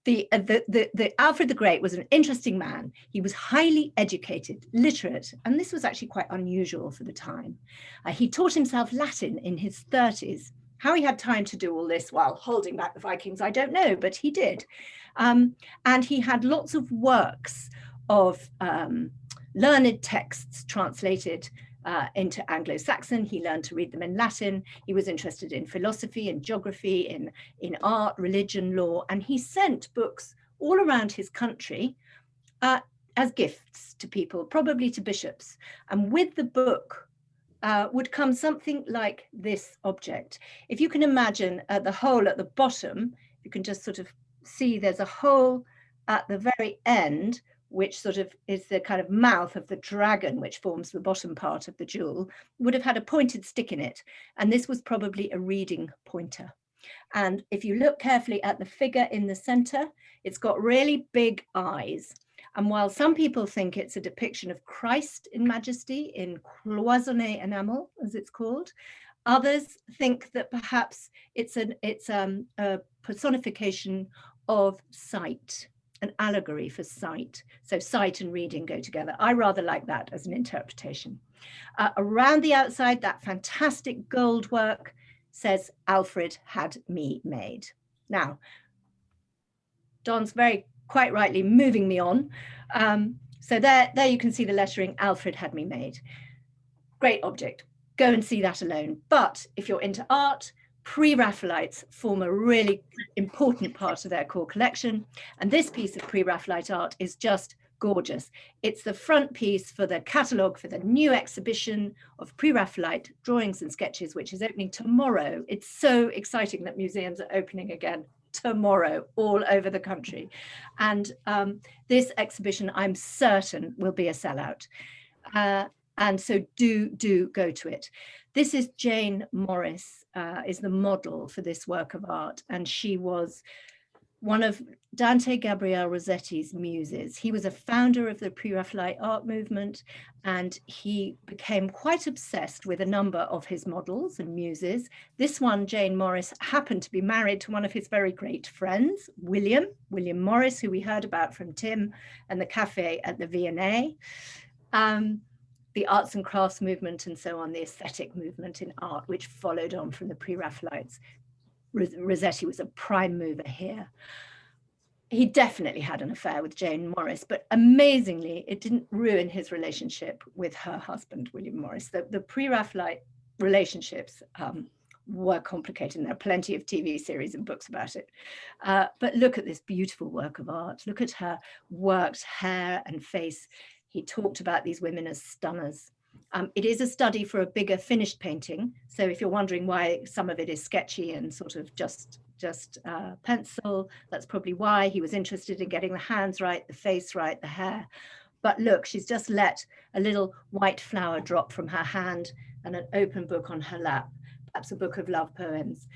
the Alfred the Great was an interesting man. He was highly educated, literate, and this was actually quite unusual for the time. He taught himself Latin in his 30s. How he had time to do all this while holding back the Vikings, I don't know, but he did. And he had lots of works of learned texts translated into Anglo-Saxon. He learned to read them in Latin. He was interested in philosophy and geography, in art, religion, law, and he sent books all around his country as gifts to people, probably to bishops. And with the book would come something like this object. If you can imagine the hole at the bottom, you can just sort of see there's a hole at the very end, which sort of is the kind of mouth of the dragon, which forms the bottom part of the jewel, would have had a pointed stick in it. And this was probably a reading pointer. And if you look carefully at the figure in the center, it's got really big eyes. And while some people think it's a depiction of Christ in majesty in cloisonné enamel, as it's called, others think that perhaps it's a personification of sight, an allegory for sight. So sight and reading go together. I rather like that as an interpretation. Around the outside, that fantastic gold work says, Alfred had me made. Now, Don's quite rightly moving me on. So there you can see the lettering, Alfred had me made. Great object, go and see that alone. But if you're into art, Pre-Raphaelites form a really important part of their core collection. And this piece of Pre-Raphaelite art is just gorgeous. It's the front piece for the catalogue for the new exhibition of Pre-Raphaelite drawings and sketches, which is opening tomorrow. It's so exciting that museums are opening again tomorrow all over the country. And this exhibition, I'm certain, will be a sellout. And so do go to it. This is Jane Morris, is the model for this work of art. And she was one of Dante Gabriel Rossetti's muses. He was a founder of the Pre-Raphaelite art movement, and he became quite obsessed with a number of his models and muses. This one, Jane Morris, happened to be married to one of his very great friends, William Morris, who we heard about from Tim and the cafe at the V&A. The arts and crafts movement and so on, the aesthetic movement in art, which followed on from the Pre-Raphaelites. Rossetti was a prime mover here. He definitely had an affair with Jane Morris, but amazingly, it didn't ruin his relationship with her husband, William Morris. The Pre-Raphaelite relationships were complicated, and there are plenty of TV series and books about it. But look at this beautiful work of art. Look at her worked hair and face. He talked about these women as stunners. It is a study for a bigger finished painting. So if you're wondering why some of it is sketchy and sort of just pencil, that's probably why. He was interested in getting the hands right, the face right, the hair. But look, she's just let a little white flower drop from her hand and an open book on her lap, perhaps a book of love poems.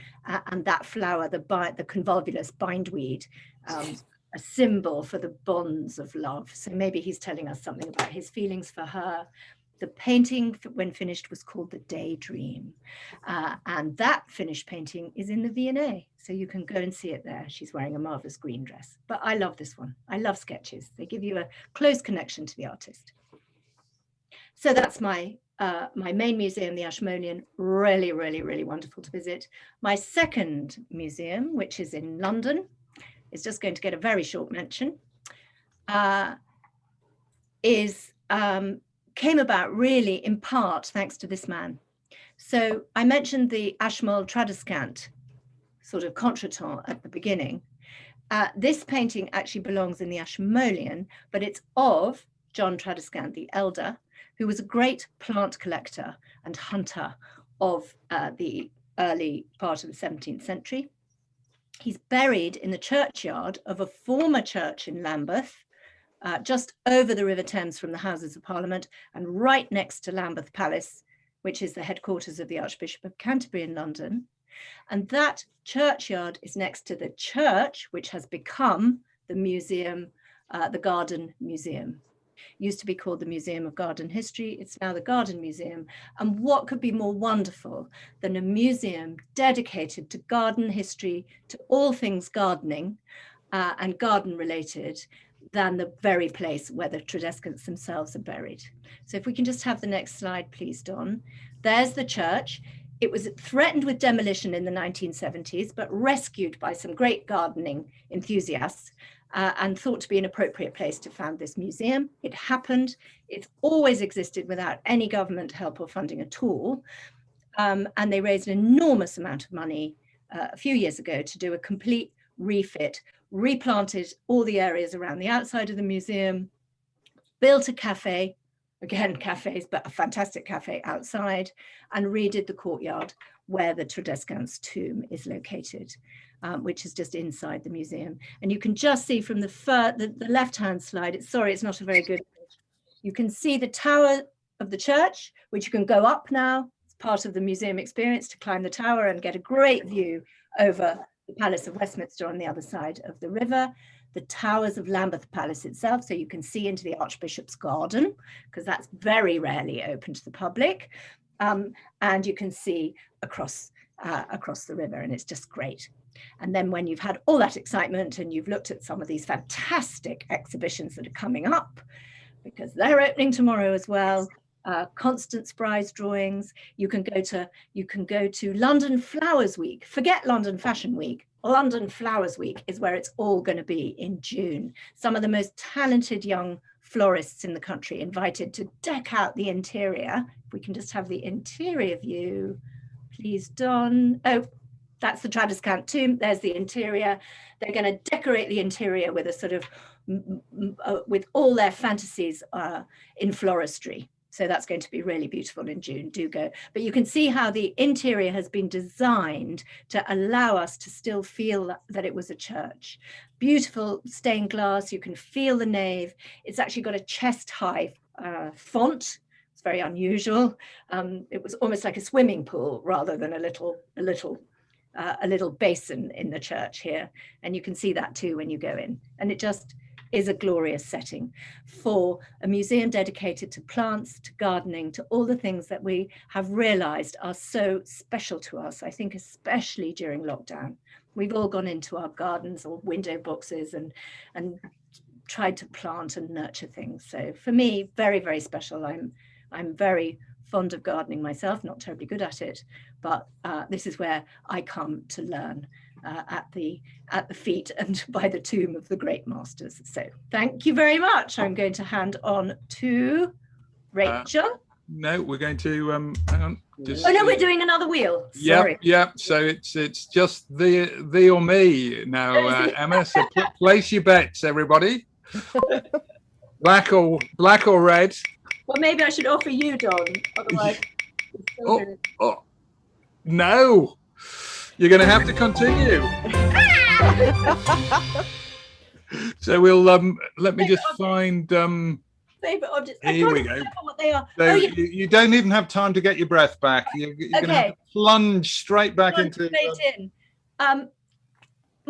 And that flower, the convolvulus bindweed, a symbol for the bonds of love. So maybe he's telling us something about his feelings for her. The painting, when finished, was called The Daydream. And that finished painting is in the V&A. So you can go and see it there. She's wearing a marvelous green dress. But I love this one. I love sketches. They give you a close connection to the artist. So that's my main museum, the Ashmolean. Really, really, really wonderful to visit. My second museum, which is in London, is just going to get a very short mention, came about really in part thanks to this man. So I mentioned the Ashmole Tradescant sort of contretemps at the beginning. This painting actually belongs in the Ashmolean, but it's of John Tradescant the Elder, who was a great plant collector and hunter of the early part of the 17th century. He's buried in the churchyard of a former church in Lambeth, just over the River Thames from the Houses of Parliament and right next to Lambeth Palace, which is the headquarters of the Archbishop of Canterbury in London. And that churchyard is next to the church, which has become the museum, the Garden Museum. Used to be called the Museum of Garden History. It's now the Garden Museum. And what could be more wonderful than a museum dedicated to garden history, to all things gardening and garden related, than the very place where the Tradescants themselves are buried. So if we can just have the next slide, please, Don. There's the church. It was threatened with demolition in the 1970s, but rescued by some great gardening enthusiasts and thought to be an appropriate place to found this museum. It happened. It's always existed without any government help or funding at all. And they raised an enormous amount of money a few years ago to do a complete refit, replanted all the areas around the outside of the museum, built a cafe, again cafes, but a fantastic cafe outside, and redid the courtyard where the Tradescant's tomb is located, which is just inside the museum. And you can just see from the left-hand slide, sorry, it's not a very good image. You can see the tower of the church, which you can go up now. It's part of the museum experience to climb the tower and get a great view over the Palace of Westminster on the other side of the river, the towers of Lambeth Palace itself, so you can see into the Archbishop's garden, because that's very rarely open to the public, and you can see across the river, and it's just great. And then when you've had all that excitement and you've looked at some of these fantastic exhibitions that are coming up, because they're opening tomorrow as well, Constance Spry's drawings. You can go to London Flowers Week. Forget London Fashion Week. London Flowers Week is where it's all going to be in June. Some of the most talented young florists in the country invited to deck out the interior. If we can just have the interior view, please, Don. Oh, that's the Tradescant tomb. There's the interior. They're going to decorate the interior with a sort of, with all their fantasies in floristry. So that's going to be really beautiful in June, do go. But you can see how the interior has been designed to allow us to still feel that it was a church. Beautiful stained glass, you can feel the nave. It's actually got a chest high font. It's very unusual. It was almost like a swimming pool rather than a little a little basin in the church here, and you can see that too when you go in. And it just is a glorious setting for a museum dedicated to plants, to gardening, to all the things that we have realized are so special to us, I think, especially during lockdown. We've all gone into our gardens or window boxes and tried to plant and nurture things. So for me, very, very special. I'm very fond of gardening myself, not terribly good at it, but this is where I come to learn at the feet and by the tomb of the great masters. So thank you very much. I'm going to hand on to Rachel. No, we're going to hang on. Oh no, we're doing another wheel. Sorry. Yep. So it's just thee or me now, Emma. So place your bets, everybody. Black or red. Well, maybe I should offer you, Don. Otherwise, oh, no. You're going to have to continue. So we'll let me just find favorite objects. Here we go. What they are. So you don't even have time to get your breath back. You're going to have to plunge straight back into.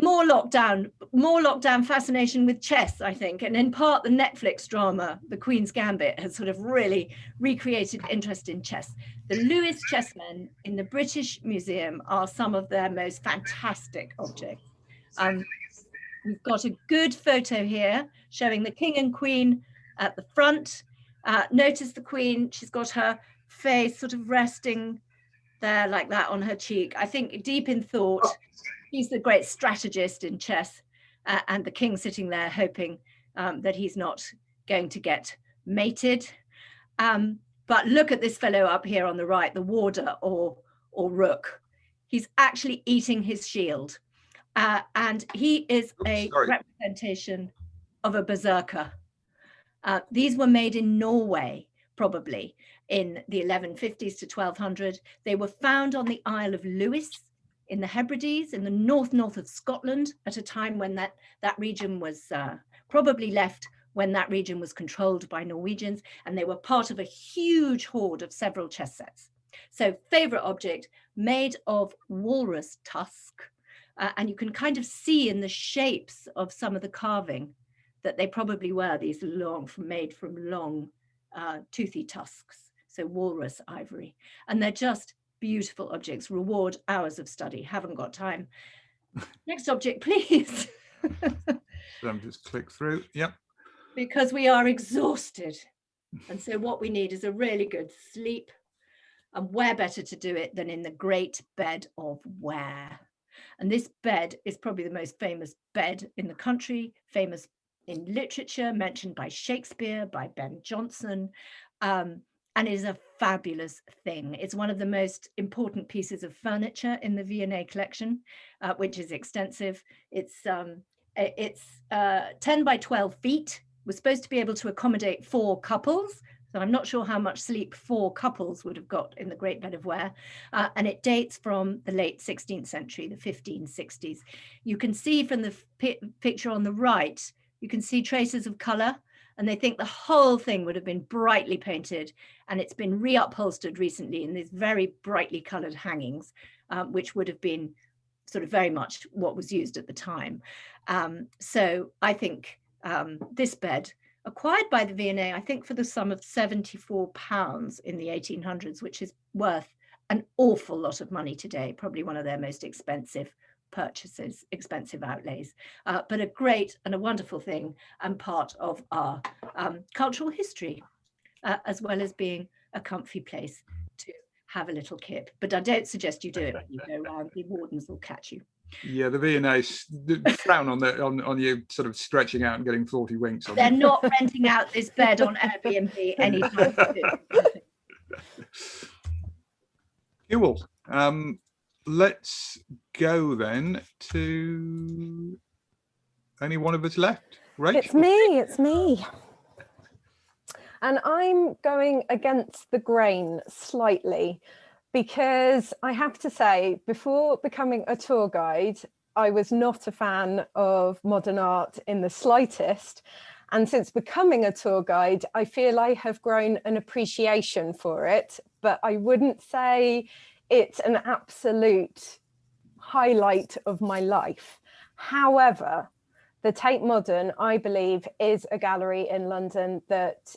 More lockdown fascination with chess, I think, and in part the Netflix drama The Queen's Gambit has sort of really recreated interest in chess. The Lewis chessmen in the British Museum are some of their most fantastic objects. We've got a good photo here showing the King and Queen at the front. Notice the Queen, she's got her face sort of resting there like that on her cheek. I think deep in thought. He's the great strategist in chess, and the king sitting there hoping that he's not going to get mated. But look at this fellow up here on the right, the warder or rook. He's actually eating his shield. And he is a representation of a berserker. These were made in Norway, probably in the 1150s to 1200. They were found on the Isle of Lewis, in the Hebrides, in the north of Scotland, at a time when that region was probably left when that region was controlled by Norwegians, and they were part of a huge hoard of several chess sets. So favorite object, made of walrus tusk, and you can kind of see in the shapes of some of the carving that they probably were these made from long toothy tusks, so walrus ivory, and they're just beautiful objects, reward hours of study. Haven't got time. Next object, please. So just click through. Yep. Because we are exhausted. And so what we need is a really good sleep. And where better to do it than in the great bed of Ware. And this bed is probably the most famous bed in the country, famous in literature, mentioned by Shakespeare, by Ben Jonson. And is a fabulous thing. It's one of the most important pieces of furniture in the V&A collection, which is extensive. It's 10 by 12 feet. We're supposed to be able to accommodate 4 couples. So I'm not sure how much sleep 4 couples would have got in the Great Bed of Ware. And it dates from the late 16th century, the 1560s. You can see from the picture on the right, you can see traces of color. And they think the whole thing would have been brightly painted, and it's been reupholstered recently in these very brightly colored hangings, which would have been sort of very much what was used at the time. So I think this bed, acquired by the V&A, I think for the sum of £74 in the 1800s, which is worth an awful lot of money today, probably one of their most expensive purchases, expensive outlays, but a great and a wonderful thing and part of our cultural history, as well as being a comfy place to have a little kip. But I don't suggest you do it when you go around, the wardens will catch you. Yeah, the V&A frown on you sort of stretching out and getting 40 winks on. They're not renting out this bed on Airbnb anytime soon. Cool. Let's go then to only one of us left. Rachel. It's me. And I'm going against the grain slightly because I have to say, before becoming a tour guide, I was not a fan of modern art in the slightest. And since becoming a tour guide, I feel I have grown an appreciation for it, but I wouldn't say it's an absolute highlight of my life. However, the Tate Modern, I believe, is a gallery in London that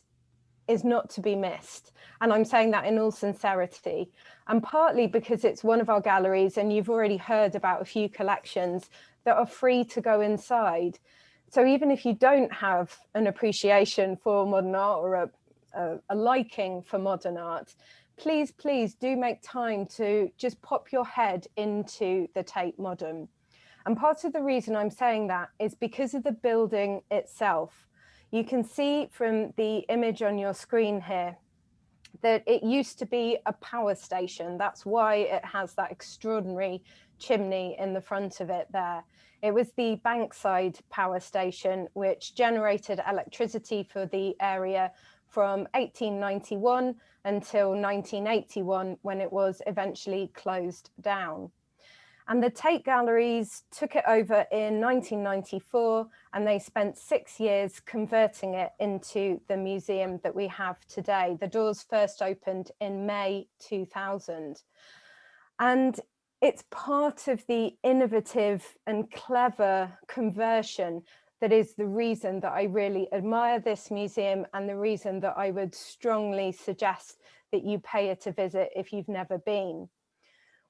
is not to be missed. And I'm saying that in all sincerity. And partly because it's one of our galleries, and you've already heard about a few collections that are free to go inside. So even if you don't have an appreciation for modern art or a liking for modern art, please do make time to just pop your head into the Tate Modern. And part of the reason I'm saying that is because of the building itself. You can see from the image on your screen here that it used to be a power station. That's why it has that extraordinary chimney in the front of it there. It was the Bankside power station, which generated electricity for the area from 1891 until 1981, when it was eventually closed down. And the Tate Galleries took it over in 1994, and they spent 6 years converting it into the museum that we have today. The doors first opened in May 2000. And it's part of the innovative and clever conversion that is the reason that I really admire this museum, and the reason that I would strongly suggest that you pay it a visit if you've never been.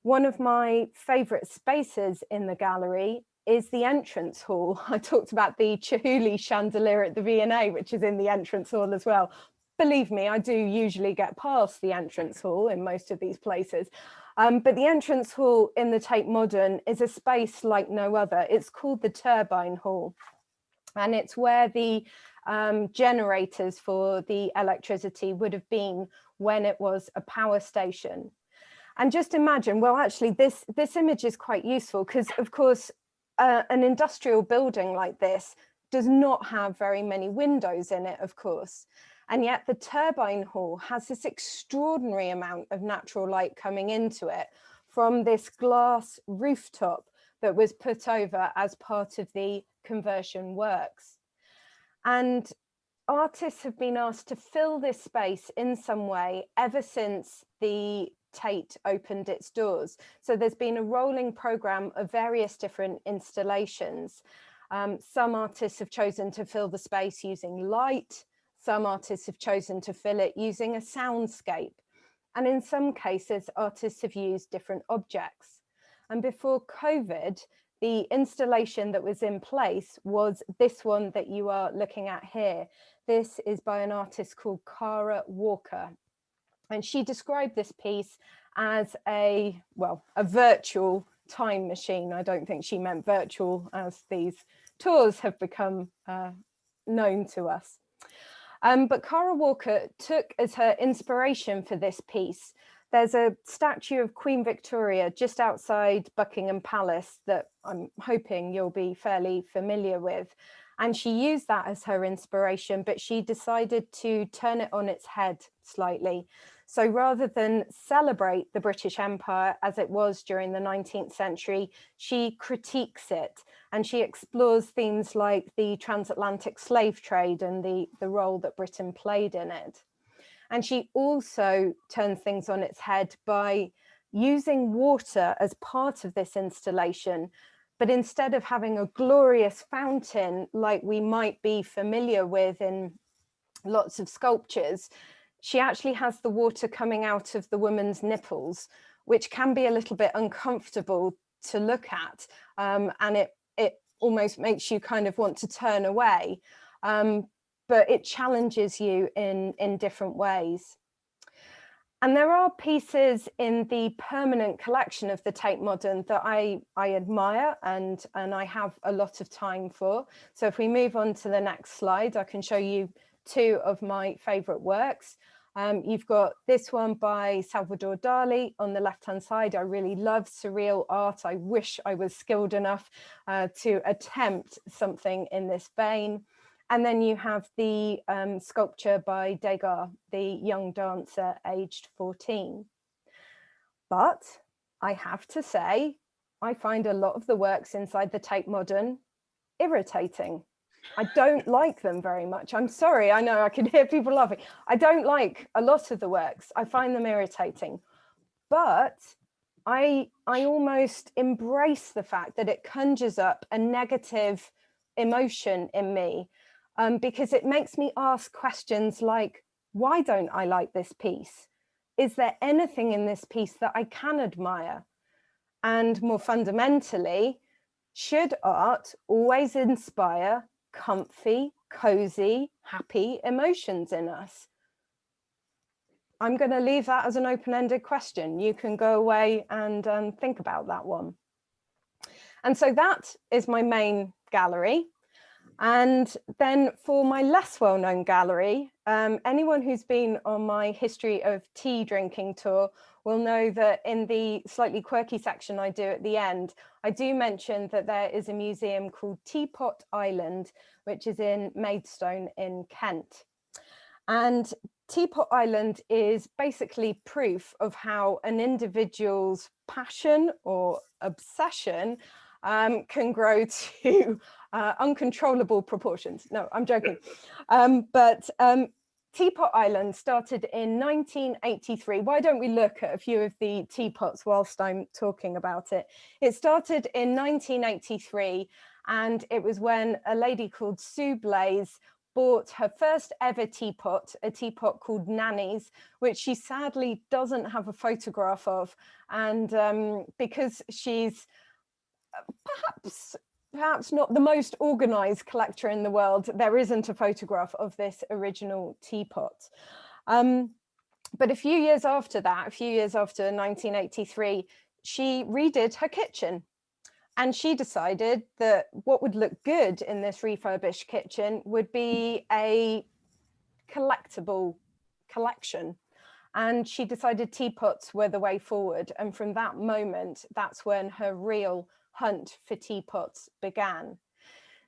One of my favourite spaces in the gallery is the entrance hall. I talked about the Chihuly chandelier at the V&A, which is in the entrance hall as well. Believe me, I do usually get past the entrance hall in most of these places. But the entrance hall in the Tate Modern is a space like no other. It's called the Turbine Hall. And it's where the generators for the electricity would have been when it was a power station. And just imagine, well, actually, this image is quite useful because, of course, an industrial building like this does not have very many windows in it, of course. And yet the Turbine Hall has this extraordinary amount of natural light coming into it from this glass rooftop that was put over as part of the conversion works. And artists have been asked to fill this space in some way ever since the Tate opened its doors. So there's been a rolling program of various different installations. Some artists have chosen to fill the space using light. Some artists have chosen to fill it using a soundscape. And in some cases, artists have used different objects. And before COVID, the installation that was in place was this one that you are looking at here. This is by an artist called Kara Walker. And she described this piece as a virtual time machine. I don't think she meant virtual as these tours have become known to us. But Kara Walker took as her inspiration for this piece, there's a statue of Queen Victoria just outside Buckingham Palace that I'm hoping you'll be fairly familiar with. And she used that as her inspiration, but she decided to turn it on its head slightly. So rather than celebrate the British Empire as it was during the 19th century, she critiques it, and she explores themes like the transatlantic slave trade and the role that Britain played in it. And she also turns things on its head by using water as part of this installation. But instead of having a glorious fountain like we might be familiar with in lots of sculptures, she actually has the water coming out of the woman's nipples, which can be a little bit uncomfortable to look at. And it almost makes you kind of want to turn away. But it challenges you in different ways. And there are pieces in the permanent collection of the Tate Modern that I admire and I have a lot of time for. So if we move on to the next slide, I can show you two of my favorite works. You've got this one by Salvador Dali on the left-hand side. I really love surreal art. I wish I was skilled enough to attempt something in this vein. And then you have the sculpture by Degas, the young dancer aged 14. But I have to say, I find a lot of the works inside the Tate Modern irritating. I don't like them very much. I'm sorry, I know I can hear people laughing. I don't like a lot of the works. I find them irritating. But I almost embrace the fact that it conjures up a negative emotion in me, because it makes me ask questions like, why don't I like this piece? Is there anything in this piece that I can admire? And more fundamentally, should art always inspire comfy, cozy, happy emotions in us? I'm going to leave that as an open-ended question. You can go away and think about that one. And so that is my main gallery. And then for my less well-known gallery, anyone who's been on my history of tea drinking tour will know that in the slightly quirky section I do at the end, I do mention that there is a museum called Teapot Island, which is in Maidstone in Kent. And Teapot Island is basically proof of how an individual's passion or obsession can grow to uncontrollable proportions. No, I'm joking. But Teapot Island started in 1983. Why don't we look at a few of the teapots whilst I'm talking about it? It started in 1983, and it was when a lady called Sue Blaze bought her first ever teapot, a teapot called Nanny's, which she sadly doesn't have a photograph of. And because she's perhaps not the most organized collector in the world, there isn't a photograph of this original teapot. But a few years after that, a few years after 1983, she redid her kitchen. And she decided that what would look good in this refurbished kitchen would be a collectible collection. And she decided teapots were the way forward. And from that moment, that's when her real hunt for teapots began.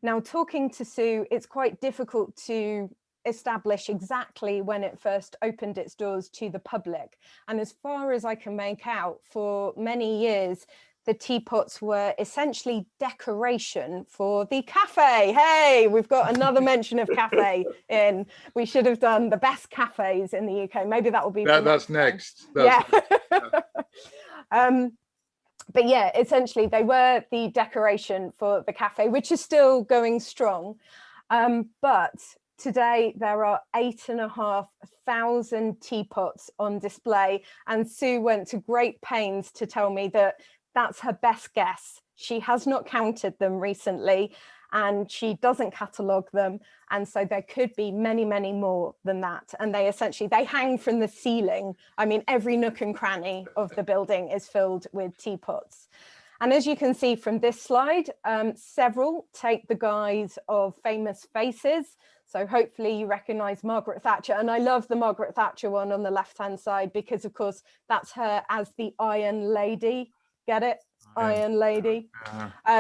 Now, talking to Sue, it's quite difficult to establish exactly when it first opened its doors to the public. And as far as I can make out, for many years, the teapots were essentially decoration for the cafe. Hey, we've got another mention of cafe in. We should have done the best cafes in the UK. Maybe that will be that's next. But yeah, essentially they were the decoration for the cafe, which is still going strong. But today there are 8,500 teapots on display, and Sue went to great pains to tell me that that's her best guess. She has not counted them recently, and she doesn't catalogue them. And so there could be many, many more than that. And they hang from the ceiling. I mean, every nook and cranny of the building is filled with teapots. And as you can see from this slide, several take the guise of famous faces. So hopefully you recognize Margaret Thatcher. And I love the Margaret Thatcher one on the left-hand side, because of course, that's her as the Iron Lady. Get it? Iron Lady.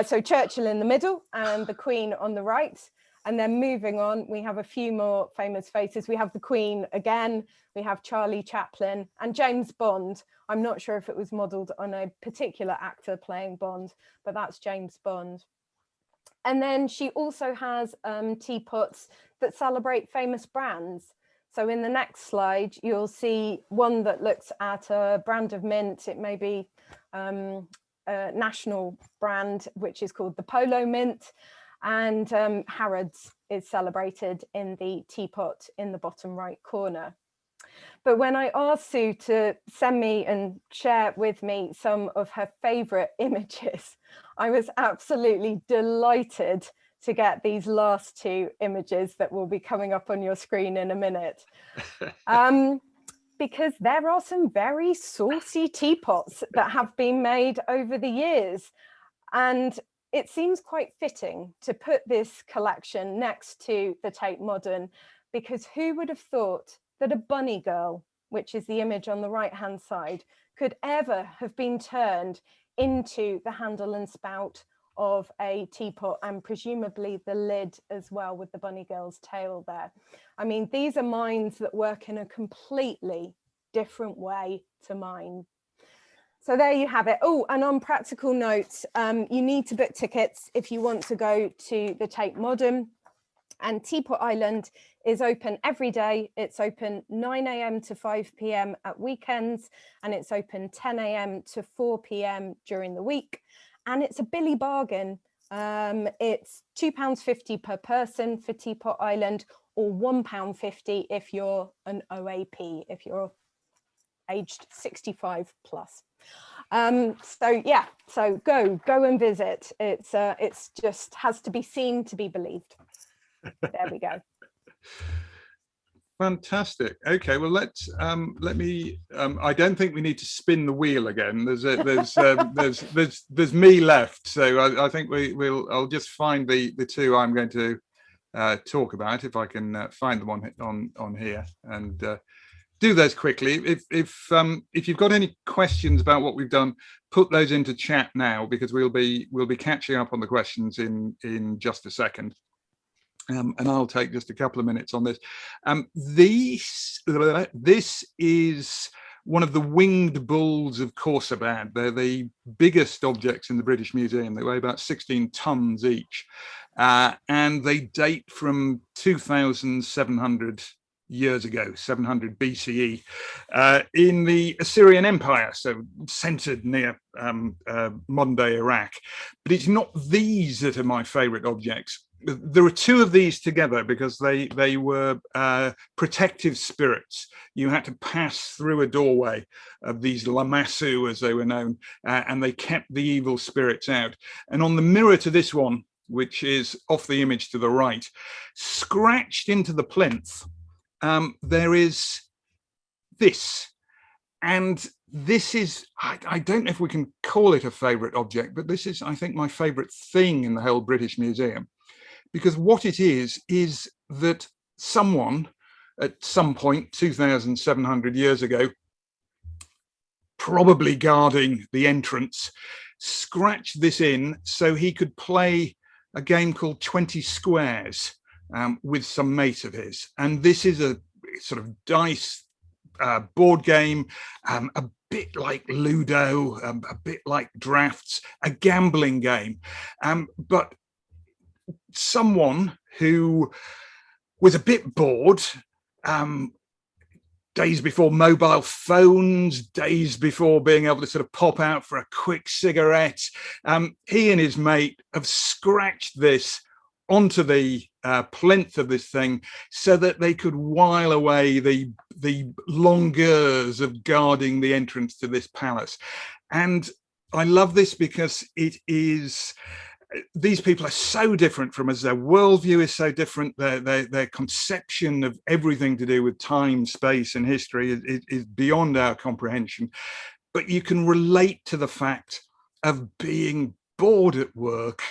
So Churchill in the middle and the Queen on the right. And then moving on, we have a few more famous faces. We have the Queen again, we have Charlie Chaplin and James Bond. I'm not sure if it was modelled on a particular actor playing Bond, but that's James Bond. And then she also has teapots that celebrate famous brands. So in the next slide, you'll see one that looks at a brand of mint. It may be a national brand, which is called the Polo Mint. And Harrods is celebrated in the teapot in the bottom right corner. But when I asked Sue to send me and share with me some of her favorite images, I was absolutely delighted to get these last two images that will be coming up on your screen in a minute. Because there are some very saucy teapots that have been made over the years. And it seems quite fitting to put this collection next to the Tate Modern, because who would have thought that a bunny girl, which is the image on the right-hand side, could ever have been turned into the handle and spout of a teapot, and presumably the lid as well, with the bunny girl's tail there. I mean, these are minds that work in a completely different way to mine. So there you have it. Oh, and on practical notes, you need to book tickets if you want to go to the Tate Modern. And Teapot Island is open every day. It's open 9 a.m. to 5 p.m. at weekends, and it's open 10 a.m. to 4 p.m. during the week. And it's a billy bargain. It's £2.50 per person for Teapot Island, or £1.50 if you're an OAP, if you're aged 65 plus. So yeah, so go and visit. It's just has to be seen to be believed. There we go. Fantastic. Okay, well let me. I don't think we need to spin the wheel again. There's me left, so I think we'll. I'll just find the two I'm going to talk about, if I can find them on here, and do those quickly. If you've got any questions about what we've done, put those into chat now, because we'll be catching up on the questions in just a second. And I'll take just a couple of minutes on this. This is one of the winged bulls of Khorsabad. They're the biggest objects in the British Museum. They weigh about 16 tons each, and they date from 2,700 years ago, 700 BCE, in the Assyrian Empire, so centered near modern-day Iraq. But it's not these that are my favorite objects. There are two of these together because they were protective spirits. You had to pass through a doorway of these lamassu, as they were known, and they kept the evil spirits out. And on the mirror to this one, which is off the image to the right, scratched into the plinth, there is this. And this is, I don't know if we can call it a favorite object, but this is, I think, my favorite thing in the whole British Museum. Because what it is that someone at some point 2,700 years ago, probably guarding the entrance, scratched this in so he could play a game called 20 Squares with some mate of his. And this is a sort of dice board game, a bit like Ludo, a bit like drafts, a gambling game. But someone who was a bit bored, days before mobile phones, days before being able to sort of pop out for a quick cigarette, he and his mate have scratched this onto the plinth of this thing so that they could while away the longueurs of guarding the entrance to this palace. And I love this because it is, these people are so different from us. Their worldview is so different. Their conception of everything to do with time, space, and history is beyond our comprehension. But you can relate to the fact of being bored at work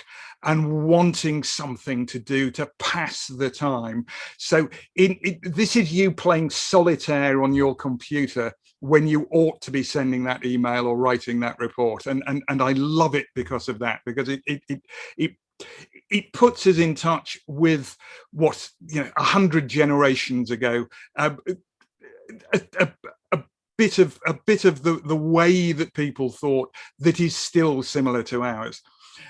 and wanting something to do to pass the time. So this is you playing solitaire on your computer when you ought to be sending that email or writing that report. And I love it because of that, because it puts us in touch with what, 100 generations ago, a bit of the way that people thought that is still similar to ours.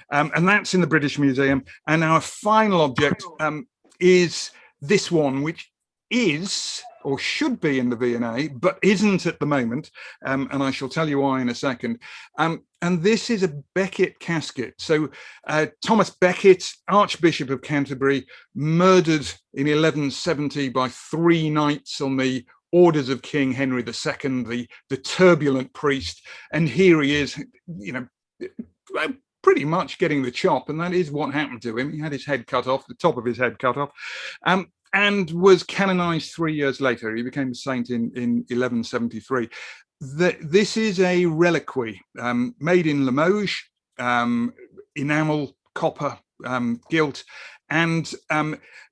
And that's in the British Museum. And our final object is this one, which is or should be in the V&A, but isn't at the moment. And I shall tell you why in a second. And this is a Becket casket. So Thomas Becket, Archbishop of Canterbury, murdered in 1170 by 3 knights on the orders of King Henry II, the turbulent priest. And here he is, pretty much getting the chop. And that is what happened to him. He had his head cut off, the top of his head cut off. And was canonized 3 years later. He became a saint in 1173. This is a reliquary made in Limoges, enamel, copper, gilt, and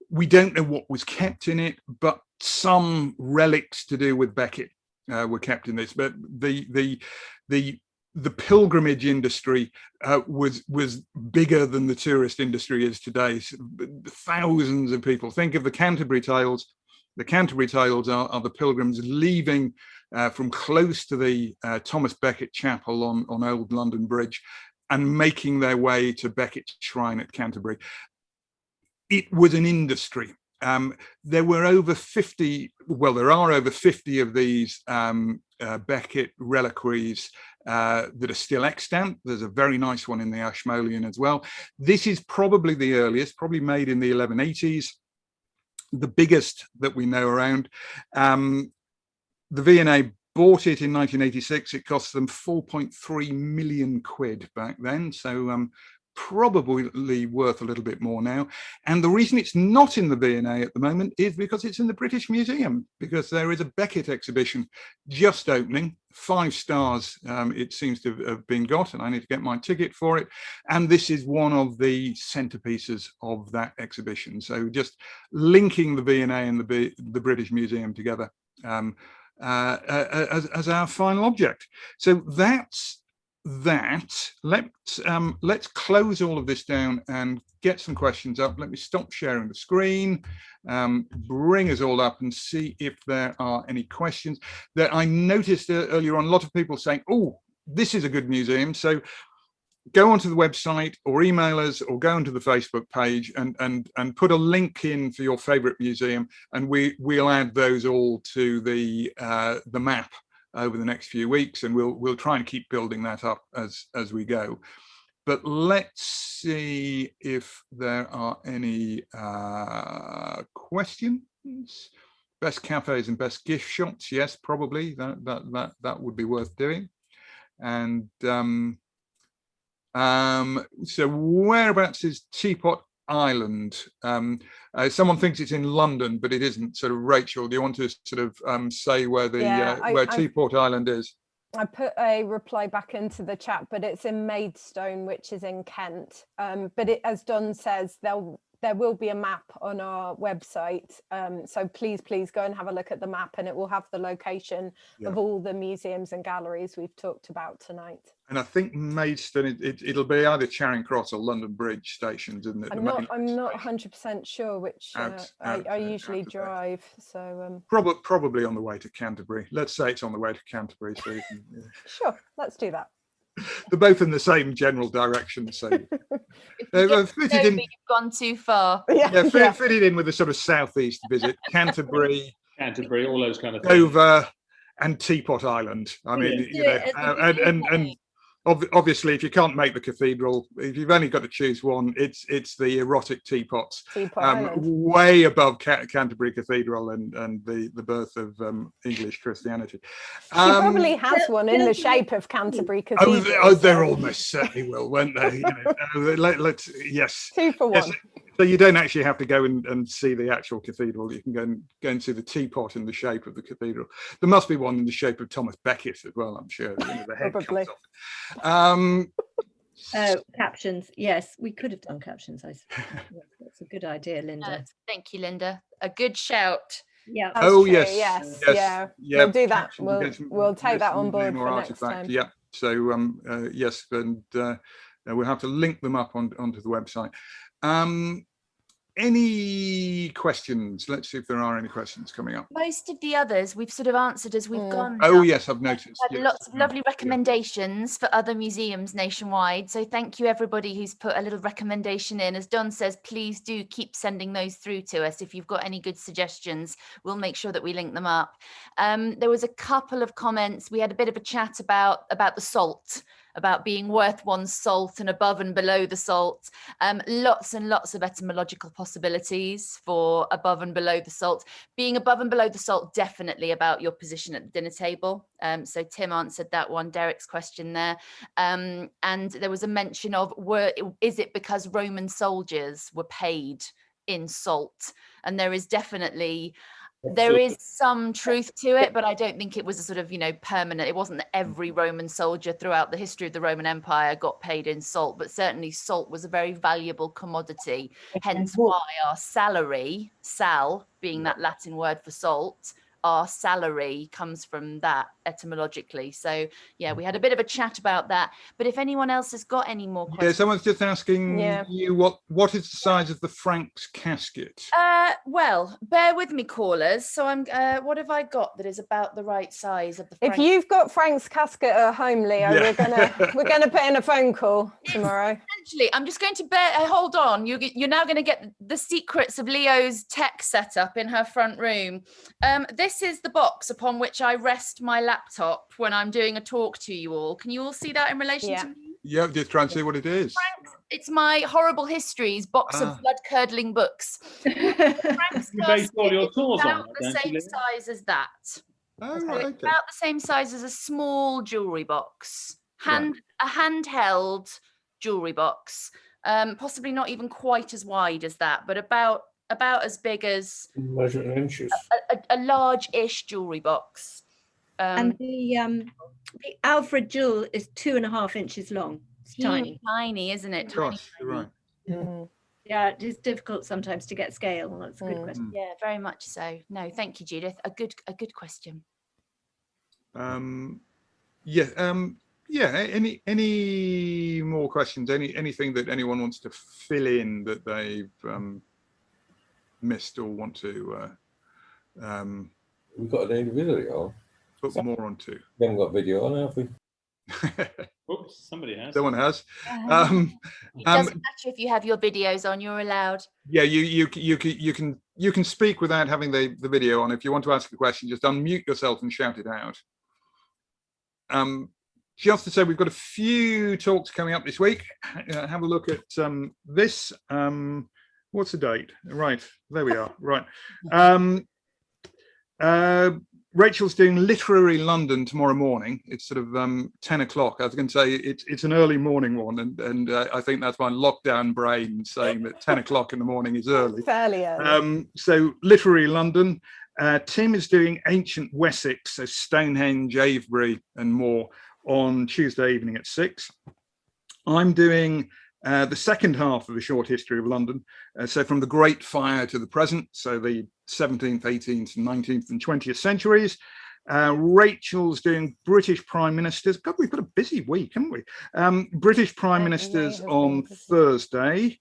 we don't know what was kept in it, but some relics to do with Becket were kept in this. But the pilgrimage industry was bigger than the tourist industry is today. Thousands of people. Think of the Canterbury Tales. The Canterbury Tales are the pilgrims leaving from close to the Thomas Becket Chapel on Old London Bridge and making their way to Becket's shrine at Canterbury. it was an industry. There were over 50, well, there are over 50 of these Beckett reliquaries that are still extant. There's a very nice one in the Ashmolean as well. This is probably the earliest, probably made in the 1180s, the biggest that we know around. The V&A bought it in 1986. It cost them 4.3 million quid back then. So probably worth a little bit more now. And the reason it's not in the V&A at the moment is because it's in the British Museum, because there is a Beckett exhibition just opening, 5 stars it seems to have been got, and I need to get my ticket for it. And this is one of the centerpieces of that exhibition. So just linking the V&A and the British Museum together as our final object. So that's that. Let's close all of this down and get some questions up. Let me stop sharing the screen, bring us all up and see if there are any questions. That I noticed earlier on, a lot of people saying, oh, this is a good museum. So go onto the website or email us or go onto the Facebook page and put a link in for your favorite museum, and we'll add those all to the map over the next few weeks, and we'll try and keep building that up as we go. But let's see if there are any questions. Best cafes and best gift shops? Yes, probably that would be worth doing. And so whereabouts is Teapot Island? Someone thinks it's in London, but it isn't. Sort of, Rachel, do you want to sort of say where the Teapot Island is? I put a reply back into the chat, but it's in Maidstone, which is in Kent. But it, as Don says, there will be a map on our website. So please go and have a look at the map, and it will have the location of all the museums and galleries we've talked about tonight. And I think Maidstone, it'll be either Charing Cross or London Bridge stations, isn't it? I'm not 100% sure which. I usually drive, so probably on the way to Canterbury. Let's say it's on the way to Canterbury. So you can, Sure, let's do that. They're both in the same general direction, so you've gone too far. Fit it in with a sort of southeast visit. Canterbury, all those kind of things. Dover, and Teapot Island. I mean, you know, and obviously, if you can't make the cathedral, if you've only got to choose one, it's the erotic teapots, way above Canterbury Cathedral and the birth of English Christianity. She probably has one in the shape of Canterbury Cathedral. There almost certainly will, won't they? You know, let's yes. 2 for 1. Yes. So you don't actually have to go and see the actual cathedral. You can go and see the teapot in the shape of the cathedral. There must be one in the shape of Thomas Becket as well, I'm sure. You know, the head probably. Comes off. Captions. Yes, we could have done captions. I suppose. That's a good idea, Linda. Thank you, Linda. A good shout. Yeah. Yes. We'll do that. We'll take that on board for next time. Yeah. So yes, and we'll have to link them up onto the website. Any questions? Let's see if there are any questions coming up. Most of the others we've sort of answered as we've gone. Oh yes, I've noticed. Lots of lovely recommendations for other museums nationwide. So thank you everybody who's put a little recommendation in. As Don says, please do keep sending those through to us. If you've got any good suggestions, we'll make sure that we link them up. There was a couple of comments. We had a bit of a chat about the salt, about being worth one's salt and above and below the salt. Lots and lots of etymological possibilities for above and below the salt. Being above and below the salt, definitely about your position at the dinner table. So Tim answered that one, Derek's question there. And there was a mention of, is it because Roman soldiers were paid in salt? And there is definitely... There is some truth to it, but I don't think it was a sort of, permanent. It wasn't that every Roman soldier throughout the history of the Roman Empire got paid in salt, but certainly salt was a very valuable commodity. Hence why our salary, sal being that Latin word for salt, our salary comes from that etymologically. So yeah, we had a bit of a chat about that. But if anyone else has got any more questions. Yeah, someone's just asking you what is the size of the Frank's casket? Well, bear with me, callers. So I'm what have I got that is about the right size of the Frank's? If you've got Frank's casket at home, Leo, we're gonna put in a phone call tomorrow. Actually, I'm just going to hold on. You're now going to get the secrets of Leo's tech setup in her front room. This is the box upon which I rest my laptop when I'm doing a talk to you all. Can you all see that in relation to me? Yeah, just try and see what it is. It's my Horrible Histories box of blood-curdling books. Frank's You based all your tours on about that, the don't same you? size as that. Oh, So right, it's okay. about the same size as a small jewelry box. Right. A handheld jewelry box. Possibly not even quite as wide as that, but about as big as Measure in inches. a large-ish jewelry box. And the Alfred jewel is 2.5 inches long. It's tiny. Tiny, isn't it? Gosh, you're right. Yeah, it is difficult sometimes to get scale. That's a good question. Yeah, very much so. No, thank you, Judith. A good question. Any more questions? Anything that anyone wants to fill in that they've missed or want to We've got an video. put more onto? We haven't got video on, have we? Oops, somebody has. Someone has. It doesn't matter if you have your videos on, you're allowed. Yeah, you can speak without having the video on. If you want to ask a question, just unmute yourself and shout it out. Just to say, we've got a few talks coming up this week. Have a look at this. What's the date? Right, there we are. Right. Rachel's doing Literary London tomorrow morning. It's sort of 10 o'clock. I was going to say it's an early morning one, and I think that's my lockdown brain saying that 10 o'clock in the morning is early. Fairly early. So Literary London. Tim is doing Ancient Wessex, so Stonehenge, Avebury, and more on Tuesday evening at 6. I'm doing the second half of a short history of London, so from the Great Fire to the present, so the 17th, 18th, 19th, and 20th centuries. Rachel's doing British Prime Ministers. God, we've got a busy week, haven't we? British Prime Ministers on Thursday,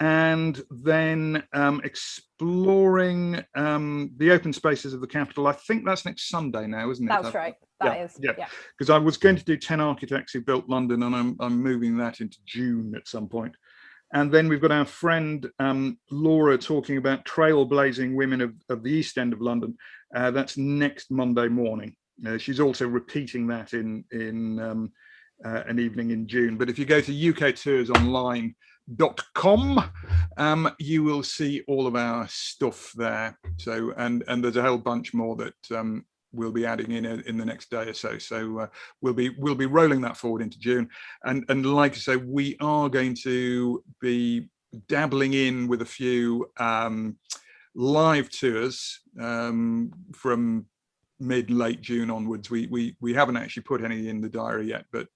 and then exploring the open spaces of the capital. I think that's next Sunday now, isn't it? That's right. That is. Yeah. Because I was going to do 10 architects who built London, and I'm moving that into June at some point. And then we've got our friend Laura talking about trailblazing women of the East End of London. That's next Monday morning. She's also repeating that in an evening in June. But if you go to uktoursonline.com, you will see all of our stuff there. So and there's a whole bunch more that we'll be adding in the next day or so. So we'll be rolling that forward into June. And like I say, we are going to be dabbling in with a few live tours from late June onwards. We haven't actually put any in the diary yet, but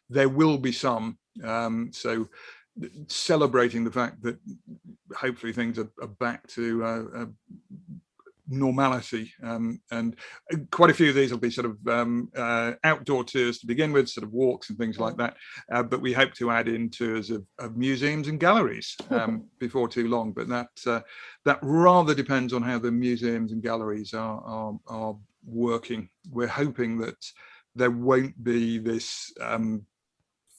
there will be some. So celebrating the fact that hopefully things are back to normality, and quite a few of these will be sort of outdoor tours to begin with, sort of walks and things like that, but we hope to add in tours of museums and galleries before too long, but that rather depends on how the museums and galleries are working. We're hoping that there won't be this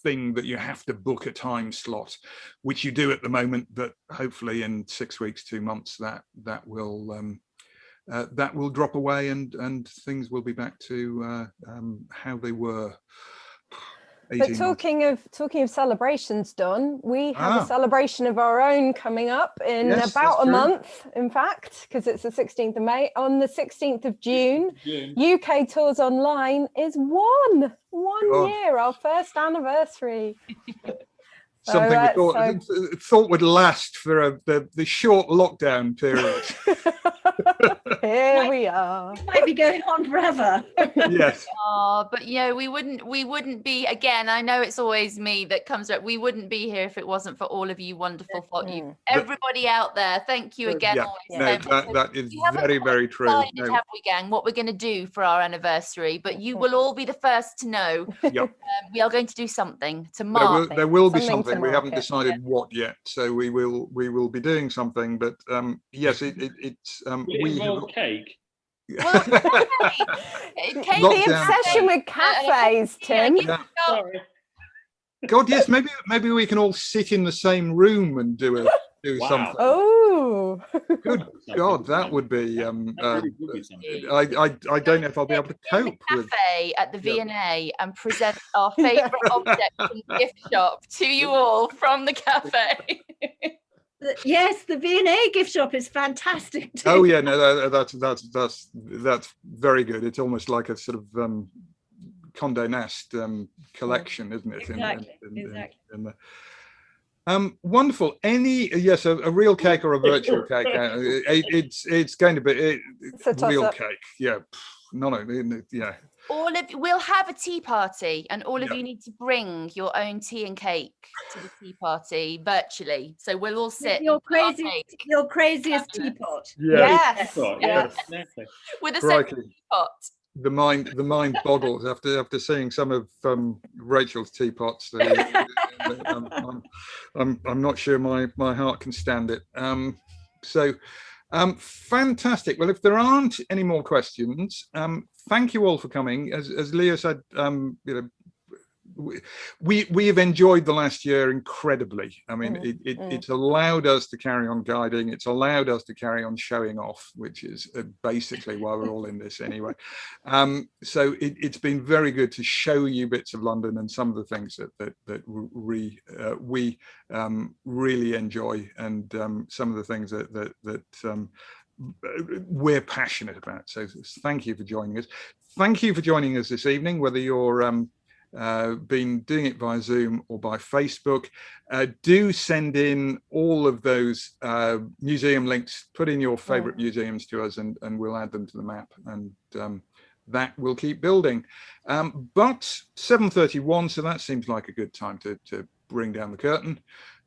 thing that you have to book a time slot, which you do at the moment, but hopefully in 6 weeks, 2 months, that will drop away, and things will be back to how they were. But talking of celebrations, Don, we have a celebration of our own coming up in about a month, in fact, because it's the 16th of May. On the 16th of June, UK Tours Online is one year, our first anniversary. Something we thought would last for the short lockdown period. Here we are. It might be going on forever. Yes. Oh, but we wouldn't be, again, I know it's always me that comes up. We wouldn't be here if it wasn't for all of you wonderful folk. Everybody out there, thank you again. That is very, very true. Have we, gang, what we're going to do for our anniversary, but you will all be the first to know. We are going to do something to mark. There will be something. We haven't decided what yet, so we will be doing something. But yes, it's we have cake. Well, the obsession with cafes, Tim. Sorry. God, yes, maybe we can all sit in the same room and do Wow. something. Oh, Good God, that would be. That really would be something. I don't know if I'll be able to In the cope with. cafe at the Yeah. V&A and present our favourite object from the gift shop to you all from the cafe. Yes, the V&A gift shop is fantastic too. Oh yeah, no, that's very good. It's almost like a sort of Condé Nast collection, isn't it? Exactly, In exactly. the, wonderful. Yes, a real cake or a virtual cake? It's going to be it's a real toss-up. cake. Yeah, no, yeah. We'll have a tea party, and all of Yeah. you need to bring your own tea and cake to the tea party virtually. So we'll all sit Your and cut our crazy, cake your craziest teapot. Yes. Right, Yes. exactly. with a Crikey. central teapot. The mind boggles after seeing some of Rachel's teapots. I'm not sure my heart can stand it. Fantastic. Well, if there aren't any more questions, thank you all for coming. As Leo said, we have enjoyed the last year incredibly. I mean, it's allowed us to carry on guiding. It's allowed us to carry on showing off, which is basically why we're all in this anyway. So it's been very good to show you bits of London and some of the things that we really enjoy, and some of the things that we're passionate about. So thank you for joining us. Thank you for joining us this evening, whether you're been doing it via Zoom or by Facebook. Do send in all of those museum links, put in your favorite museums to us, and we'll add them to the map, and that will keep building. But 7:31, so that seems like a good time to bring down the curtain.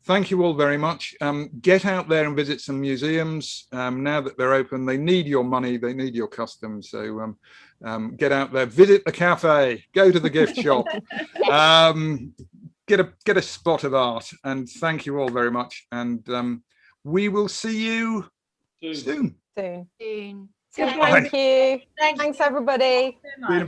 Thank you all very much. Get out there and visit some museums now that they're open. They need your money, they need your custom. So get out there, visit the cafe, go to the gift shop, get a spot of art. And thank you all very much. And we will see you soon. Soon. Soon. Thank you. Thanks, everybody. So much.